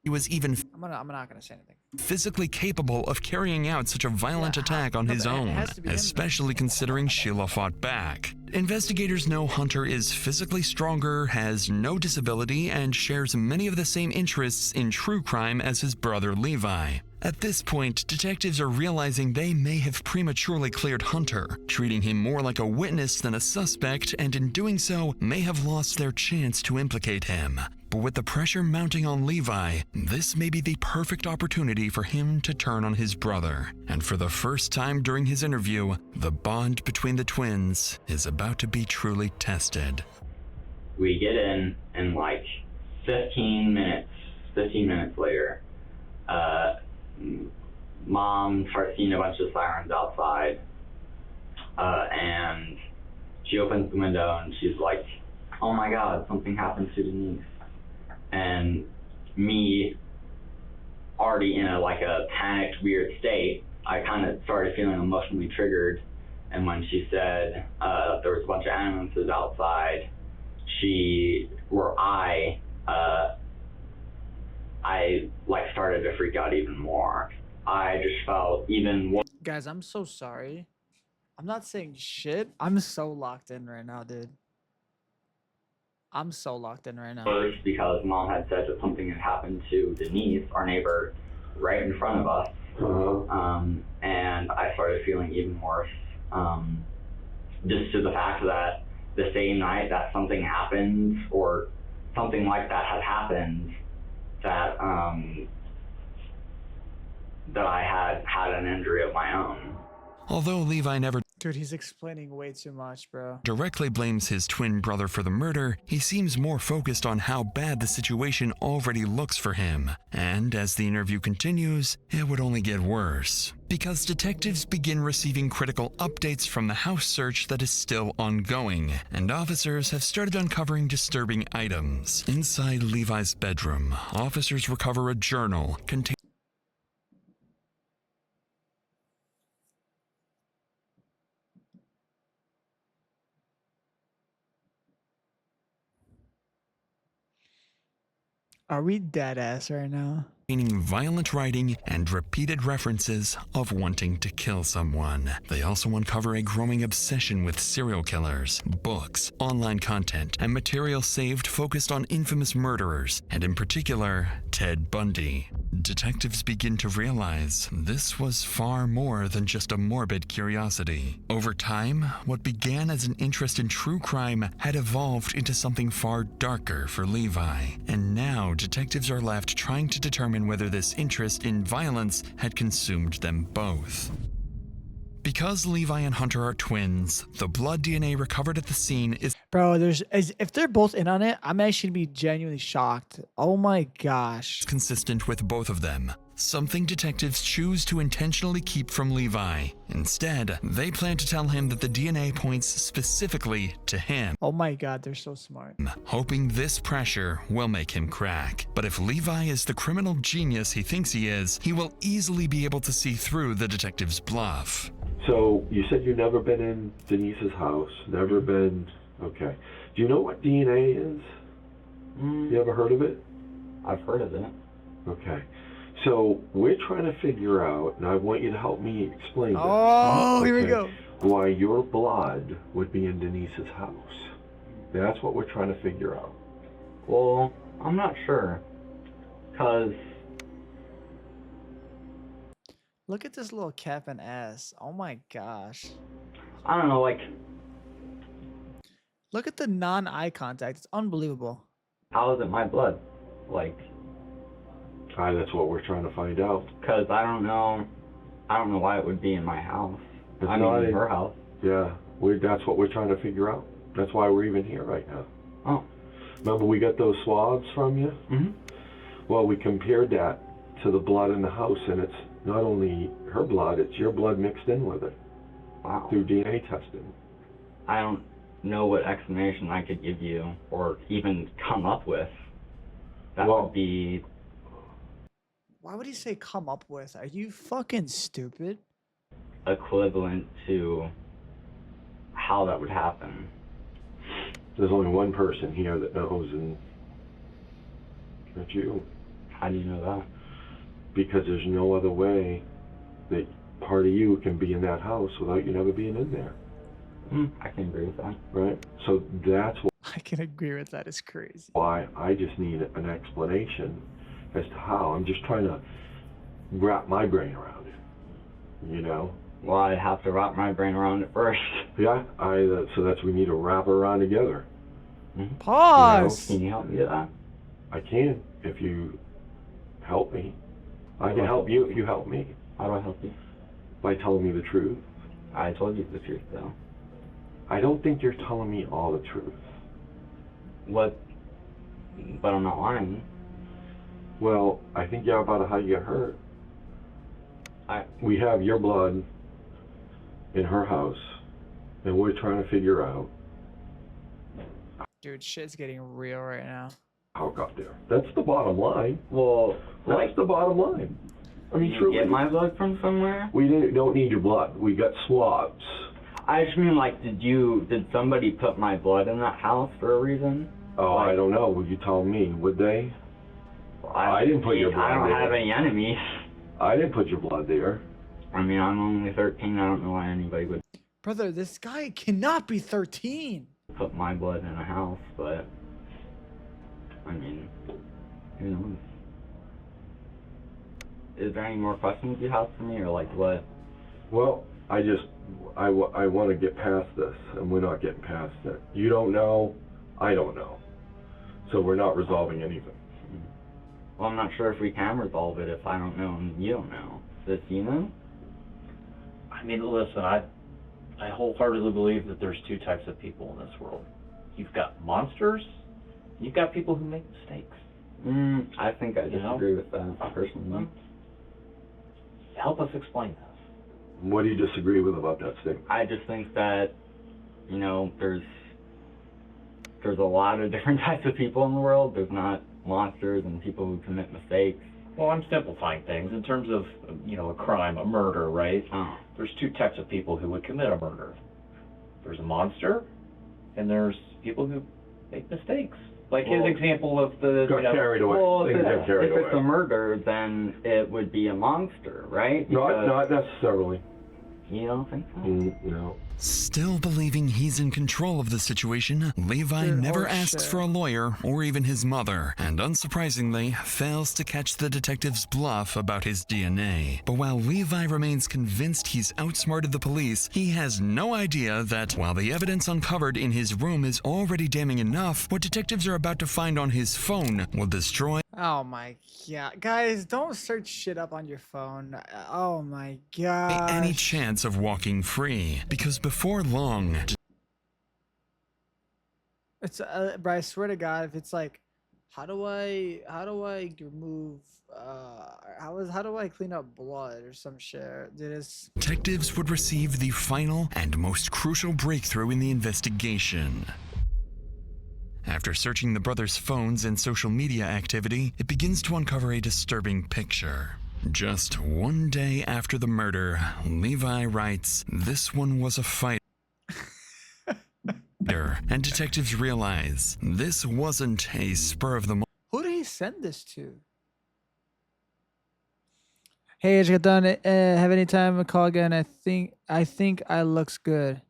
[SPEAKER 4] he was even
[SPEAKER 1] I'm not gonna say anything.
[SPEAKER 4] physically capable of carrying out such a violent attack on his own, especially considering Sheila fought back. Investigators know Hunter is physically stronger, has no disability, and shares many of the same interests in true crime as his brother Levi. At this point, detectives are realizing they may have prematurely cleared Hunter, treating him more like a witness than a suspect, and in doing so, may have lost their chance to implicate him. But with the pressure mounting on Levi, this may be the perfect opportunity for him to turn on his brother. And for the first time during his interview, the bond between the twins is about to be truly tested.
[SPEAKER 6] We get in and like 15 minutes later, Mom starts seeing a bunch of sirens outside, and she opens the window and she's like, "Oh my God, something happened to Denise." And me, already in a panicked, weird state, I kind of started feeling emotionally triggered. And when she said there was a bunch of ambulances outside, I started to freak out even more. I just felt even more.
[SPEAKER 1] Guys, I'm so sorry. I'm not saying shit. I'm so locked in right now, dude. I'm so locked in right now.
[SPEAKER 6] First, because Mom had said that something had happened to Denise, our neighbor, right in front of us. And I started feeling even worse. Just to the fact that the same night that something happened, or something like that had happened, that I had an injury of my own.
[SPEAKER 4] Although Levi never—
[SPEAKER 1] Dude, he's explaining way too much, bro.
[SPEAKER 4] directly blames his twin brother for the murder, he seems more focused on how bad the situation already looks for him. And as the interview continues, it would only get worse, because detectives begin receiving critical updates from the house search that is still ongoing, and officers have started uncovering disturbing items. Inside Levi's bedroom, officers recover a journal containing
[SPEAKER 1] Are we dead ass right now?
[SPEAKER 4] violent writing and repeated references of wanting to kill someone. They also uncover a growing obsession with serial killers, books, online content, and material saved focused on infamous murderers, and in particular, Ted Bundy. Detectives begin to realize this was far more than just a morbid curiosity. Over time, what began as an interest in true crime had evolved into something far darker for Levi, and now detectives are left trying to determine whether this interest in violence had consumed them both. Because Levi and Hunter are twins, the blood DNA recovered at the scene is—
[SPEAKER 1] Bro, if they're both in on it, I'm actually gonna be genuinely shocked. Oh my gosh.
[SPEAKER 4] Consistent with both of them. Something detectives choose to intentionally keep from Levi. Instead, they plan to tell him that the DNA points specifically to him.
[SPEAKER 1] Oh my god, they're so smart.
[SPEAKER 4] Hoping this pressure will make him crack. But if Levi is the criminal genius he thinks he is, he will easily be able to see through the detective's bluff.
[SPEAKER 19] So you said you've never been in Denise's house, never been. Okay. Do you know what DNA is? You ever heard of it?
[SPEAKER 6] I've heard of it.
[SPEAKER 19] Okay. So we're trying to figure out, and I want you to help me explain this.
[SPEAKER 1] Oh, here we go.
[SPEAKER 19] Why your blood would be in Denise's house. That's what we're trying to figure out.
[SPEAKER 6] Well, I'm not sure. Because
[SPEAKER 1] Look at this little cap and ass. Oh my gosh.
[SPEAKER 6] I don't know, like,
[SPEAKER 1] Look at the non-eye contact. It's unbelievable.
[SPEAKER 6] how is it my blood? Like,
[SPEAKER 19] That's what we're trying to find out.
[SPEAKER 6] because I don't know why it would be in my house.
[SPEAKER 19] It's
[SPEAKER 6] I
[SPEAKER 19] not
[SPEAKER 6] mean,
[SPEAKER 19] in-
[SPEAKER 6] her house.
[SPEAKER 19] Yeah, that's what we're trying to figure out. That's why we're even here right now.
[SPEAKER 6] Oh.
[SPEAKER 19] Remember we got those swabs from you?
[SPEAKER 6] Mm-hmm.
[SPEAKER 19] Well, we compared that to the blood in the house, and it's not only her blood, it's your blood mixed in with it.
[SPEAKER 6] Wow.
[SPEAKER 19] Through DNA testing.
[SPEAKER 6] I don't know what explanation I could give you or even come up with. That would be
[SPEAKER 1] Why would he say come up with? Are you fucking stupid?
[SPEAKER 6] equivalent to how that would happen.
[SPEAKER 19] There's only one person here that knows, and that's you.
[SPEAKER 6] How do you know that?
[SPEAKER 19] Because there's no other way that part of you can be in that house without you never being in there.
[SPEAKER 6] I can agree with that.
[SPEAKER 19] Right? So that's
[SPEAKER 1] I can agree with that. It's crazy.
[SPEAKER 19] why I just need an explanation as to how. I'm just trying to wrap my brain around it. You know?
[SPEAKER 6] Well, I have to wrap my brain around it first.
[SPEAKER 19] Yeah, so that's we need to wrap around together.
[SPEAKER 1] Pause.
[SPEAKER 6] Can you help me with that?
[SPEAKER 19] I can if you help me. I can help you if you help me.
[SPEAKER 6] How do I help you?
[SPEAKER 19] By telling me the truth.
[SPEAKER 6] I told you the truth, though.
[SPEAKER 19] I don't think you're telling me all the truth.
[SPEAKER 6] What? But I'm not lying.
[SPEAKER 19] Well, I think you're about how you get hurt. We have your blood in her house, and we're trying to figure out
[SPEAKER 1] Dude, shit's getting real right now.
[SPEAKER 19] how it got there. That's the bottom line.
[SPEAKER 6] Well,
[SPEAKER 19] that's the bottom line. I mean,
[SPEAKER 6] you
[SPEAKER 19] truly.
[SPEAKER 6] get my blood from somewhere?
[SPEAKER 19] We don't need your blood. We got swabs.
[SPEAKER 6] I just mean, like, did somebody put my blood in that house for a reason?
[SPEAKER 19] Oh,
[SPEAKER 6] like,
[SPEAKER 19] I don't know. Would you tell me? Would they? I didn't put your blood
[SPEAKER 6] I don't
[SPEAKER 19] there.
[SPEAKER 6] have any enemies.
[SPEAKER 19] I didn't put your blood there.
[SPEAKER 6] I mean, I'm only 13. I don't know why anybody would
[SPEAKER 1] Brother, this guy cannot be 13.
[SPEAKER 6] put my blood in a house, but I mean, who knows? Is there any more questions you have for me, or like what?
[SPEAKER 19] Well, I want to get past this, and we're not getting past it. You don't know, I don't know. So we're not resolving anything.
[SPEAKER 6] Well, I'm not sure if we can resolve it if I don't know and you don't know. Does you know?
[SPEAKER 7] I mean, listen, I wholeheartedly believe that there's two types of people in this world. You've got monsters, you've got people who make mistakes.
[SPEAKER 6] I think I disagree with that personally.
[SPEAKER 7] Help us explain this.
[SPEAKER 19] What do you disagree with about that statement?
[SPEAKER 6] I just think that, you know, there's a lot of different types of people in the world. There's not monsters and people who commit mistakes.
[SPEAKER 7] Well, I'm simplifying things in terms of, you know, a crime, a murder, right?
[SPEAKER 6] Oh.
[SPEAKER 7] There's two types of people who would commit a murder. There's a monster, and there's people who make mistakes. Like his example of the...
[SPEAKER 19] Got carried away.
[SPEAKER 6] Well,
[SPEAKER 19] Things got carried
[SPEAKER 6] if it's
[SPEAKER 19] away.
[SPEAKER 6] a murder, then it would be a monster, right?
[SPEAKER 19] Not necessarily.
[SPEAKER 6] You don't think so?
[SPEAKER 19] No.
[SPEAKER 4] Still believing he's in control of the situation, Levi never asks for a lawyer or even his mother, and unsurprisingly, fails to catch the detective's bluff about his DNA. But while Levi remains convinced he's outsmarted the police, he has no idea that, while the evidence uncovered in his room is already damning enough, what detectives are about to find on his phone will destroy.
[SPEAKER 1] Oh my god. Guys, don't search shit up on your phone. Oh my god.
[SPEAKER 4] Any chance of walking free, because before long,
[SPEAKER 1] It's but I swear to God, if it's like, how do I remove how do I clean up blood or some shit? Dude, it's
[SPEAKER 4] Detectives would receive the final and most crucial breakthrough in the investigation. After searching the brothers' phones and social media activity, it begins to uncover a disturbing picture. Just one day after the murder, Levi writes, "This one was a fight." And detectives realize this wasn't a spur of the moment.
[SPEAKER 1] who did he send this to? Hey, I just got done. Have any time to call again? I think I looks good.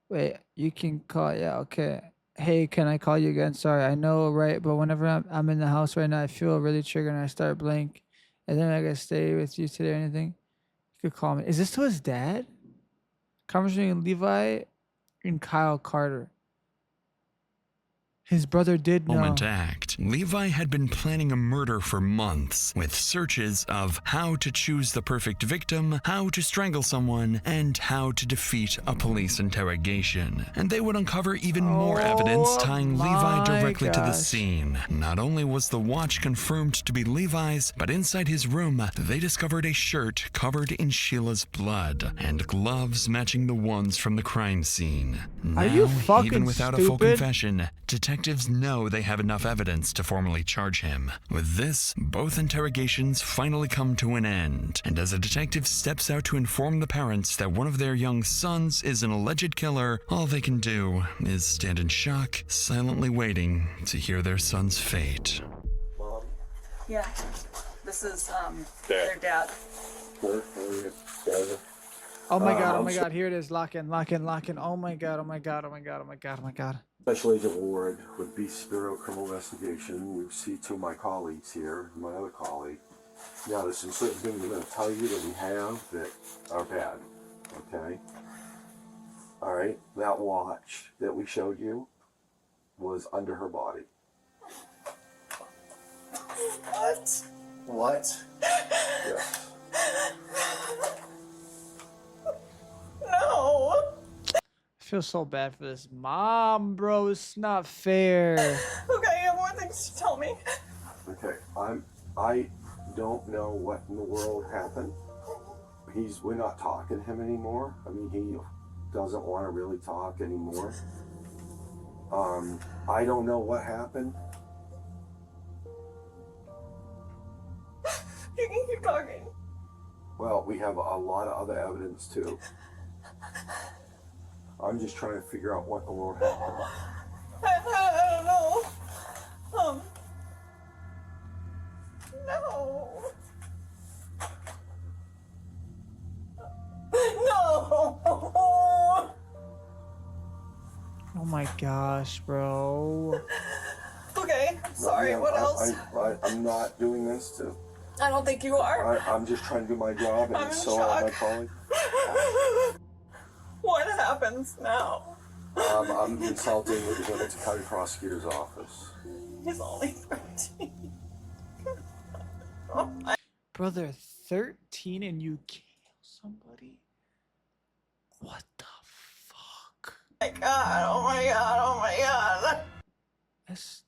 [SPEAKER 1] Wait, you can call. Yeah, okay. Hey, can I call you again? Sorry, I know, right? But whenever I'm in the house right now, I feel really triggered and I start blank. And then I gotta stay with you today or anything. You could call me. Is this to his dad? Conversation Levi and Kyle Carter. His brother did know.
[SPEAKER 4] Act. Levi had been planning a murder for months, with searches of how to choose the perfect victim, how to strangle someone, and how to defeat a police interrogation. And they would uncover even more evidence tying Levi directly to the scene. Not only was the watch confirmed to be Levi's, but inside his room, they discovered a shirt covered in Sheila's blood and gloves matching the ones from the crime scene.
[SPEAKER 1] Are you fucking
[SPEAKER 4] even without a full
[SPEAKER 1] stupid?
[SPEAKER 4] confession, detectives know they have enough evidence to formally charge him. With this, both interrogations finally come to an end, and as a detective steps out to inform the parents that one of their young sons is an alleged killer, all they can do is stand in shock, silently waiting to hear their son's fate.
[SPEAKER 16] Yeah. This is their dad.
[SPEAKER 1] Oh my god, oh my god, here it is. Lock in, lock in, lock in. Oh my god, oh my god, oh my god, oh my god, oh my god.
[SPEAKER 19] Special Agent Ward with Beast Bureau Criminal Investigation. You see two of my colleagues here, my other colleague. Now, there's some certain things I'm going to tell you that we have that are bad. Okay? Alright, that watch that we showed you was under her body.
[SPEAKER 16] What?
[SPEAKER 19] What? Yes.
[SPEAKER 16] No.
[SPEAKER 1] I feel so bad for this mom, bro. It's not fair.
[SPEAKER 16] Okay, I have more things to tell me.
[SPEAKER 19] Okay, I don't know what in the world happened. We're not talking to him anymore. I mean, he doesn't want to really talk anymore. I don't know what happened.
[SPEAKER 16] You can keep talking.
[SPEAKER 19] Well, we have a lot of other evidence too. I'm just trying to figure out what in the world happened.
[SPEAKER 16] I don't know. No. No.
[SPEAKER 1] Oh my gosh, bro.
[SPEAKER 16] Okay, sorry, what else?
[SPEAKER 19] I'm not doing this to...
[SPEAKER 16] I don't think you are.
[SPEAKER 19] I'm just trying to do my job, and
[SPEAKER 16] I'm in
[SPEAKER 19] so are my
[SPEAKER 16] shock.
[SPEAKER 19] colleagues.
[SPEAKER 16] What happens now?
[SPEAKER 19] I'm consulting with the Wilmington County Prosecutor's Office.
[SPEAKER 16] He's only 13.
[SPEAKER 1] Brother, 13 and you kill somebody? What the fuck?
[SPEAKER 16] Oh my god, oh my god, oh my god.
[SPEAKER 1] That's...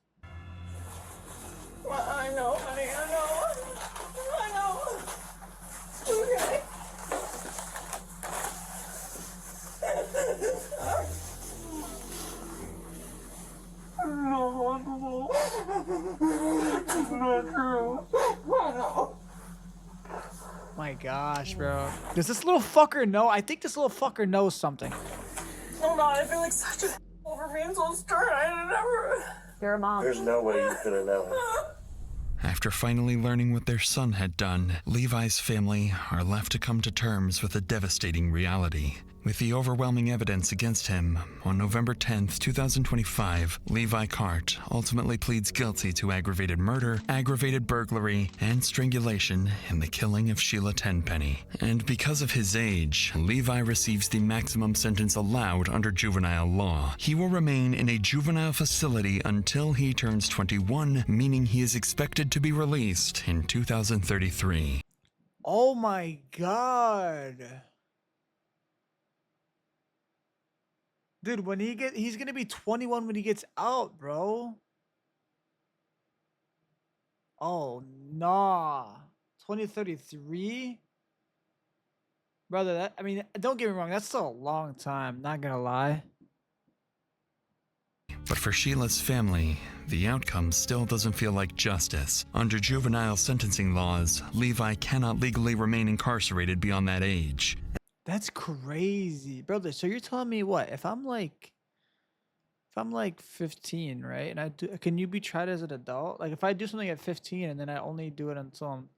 [SPEAKER 16] Well, I know, honey, I know. I know. Okay. No, it's not true. No.
[SPEAKER 1] My gosh, bro. Does this little fucker know? I think this little fucker knows something.
[SPEAKER 16] Oh god, I feel like such a over being so stern. I never.
[SPEAKER 5] You're a mom.
[SPEAKER 19] There's no way you could have known.
[SPEAKER 4] After finally learning what their son had done, Levi's family are left to come to terms with a devastating reality. With the overwhelming evidence against him, on November 10th, 2025, Levi Cart ultimately pleads guilty to aggravated murder, aggravated burglary, and strangulation in the killing of Sheila Tenpenny. And because of his age, Levi receives the maximum sentence allowed under juvenile law. He will remain in a juvenile facility until he turns 21, meaning he is expected to be released in 2033.
[SPEAKER 1] Oh my god. Dude, he's gonna be 21 when he gets out, bro. Oh nah. 2033? Brother, I mean, don't get me wrong, that's still a long time, not gonna lie.
[SPEAKER 4] But for Sheila's family, the outcome still doesn't feel like justice. Under juvenile sentencing laws, Levi cannot legally remain incarcerated beyond that age.
[SPEAKER 1] That's crazy. Brother, so you're telling me what? If I'm like 15, right? And can you be tried as an adult? Like if I do something at 15 and then I only do it until I'm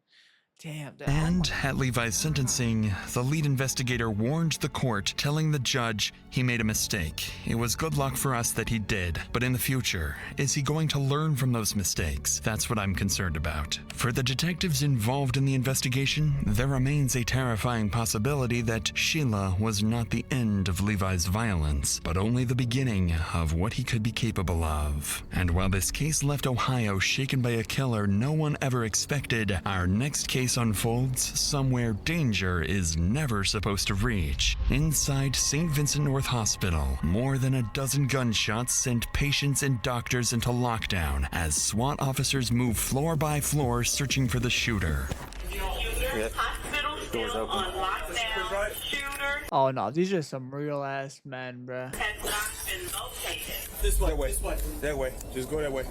[SPEAKER 1] damn.
[SPEAKER 4] And at Levi's sentencing, the lead investigator warned the court, telling the judge he made a mistake. It was good luck for us that he did, but in the future, is he going to learn from those mistakes? That's what I'm concerned about. For the detectives involved in the investigation, there remains a terrifying possibility that Sheila was not the end of Levi's violence, but only the beginning of what he could be capable of. And while this case left Ohio shaken by a killer no one ever expected, our next case unfolds somewhere danger is never supposed to reach. Inside St. Vincent North Hospital, more than a dozen gunshots sent patients and doctors into lockdown as SWAT officers move floor by floor searching for the shooter.
[SPEAKER 20] Doors open.
[SPEAKER 1] Oh no, these are some real ass men, bruh.
[SPEAKER 20] This way. That way. Just go that way.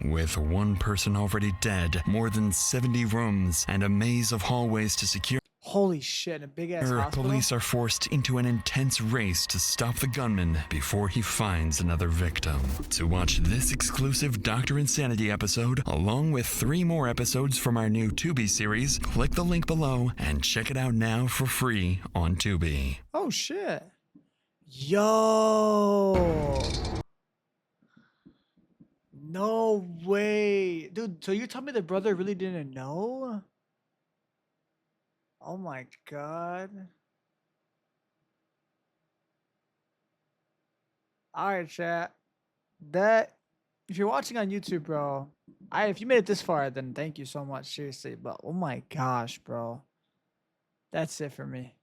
[SPEAKER 4] With one person already dead, more than 70 rooms, and a maze of hallways to secure,
[SPEAKER 1] Holy shit, a big ass hospital.
[SPEAKER 4] police are forced into an intense race to stop the gunman before he finds another victim. To watch this exclusive Dr. Insanity episode, along with 3 more episodes from our new Tubi series, click the link below and check it out now for free on Tubi.
[SPEAKER 1] Oh shit. Yo. No way. Dude, so you tell me the brother really didn't know? Oh my god. Alright, chat. If you're watching on YouTube, bro, if you made it this far, then thank you so much, seriously. But oh my gosh, bro. That's it for me.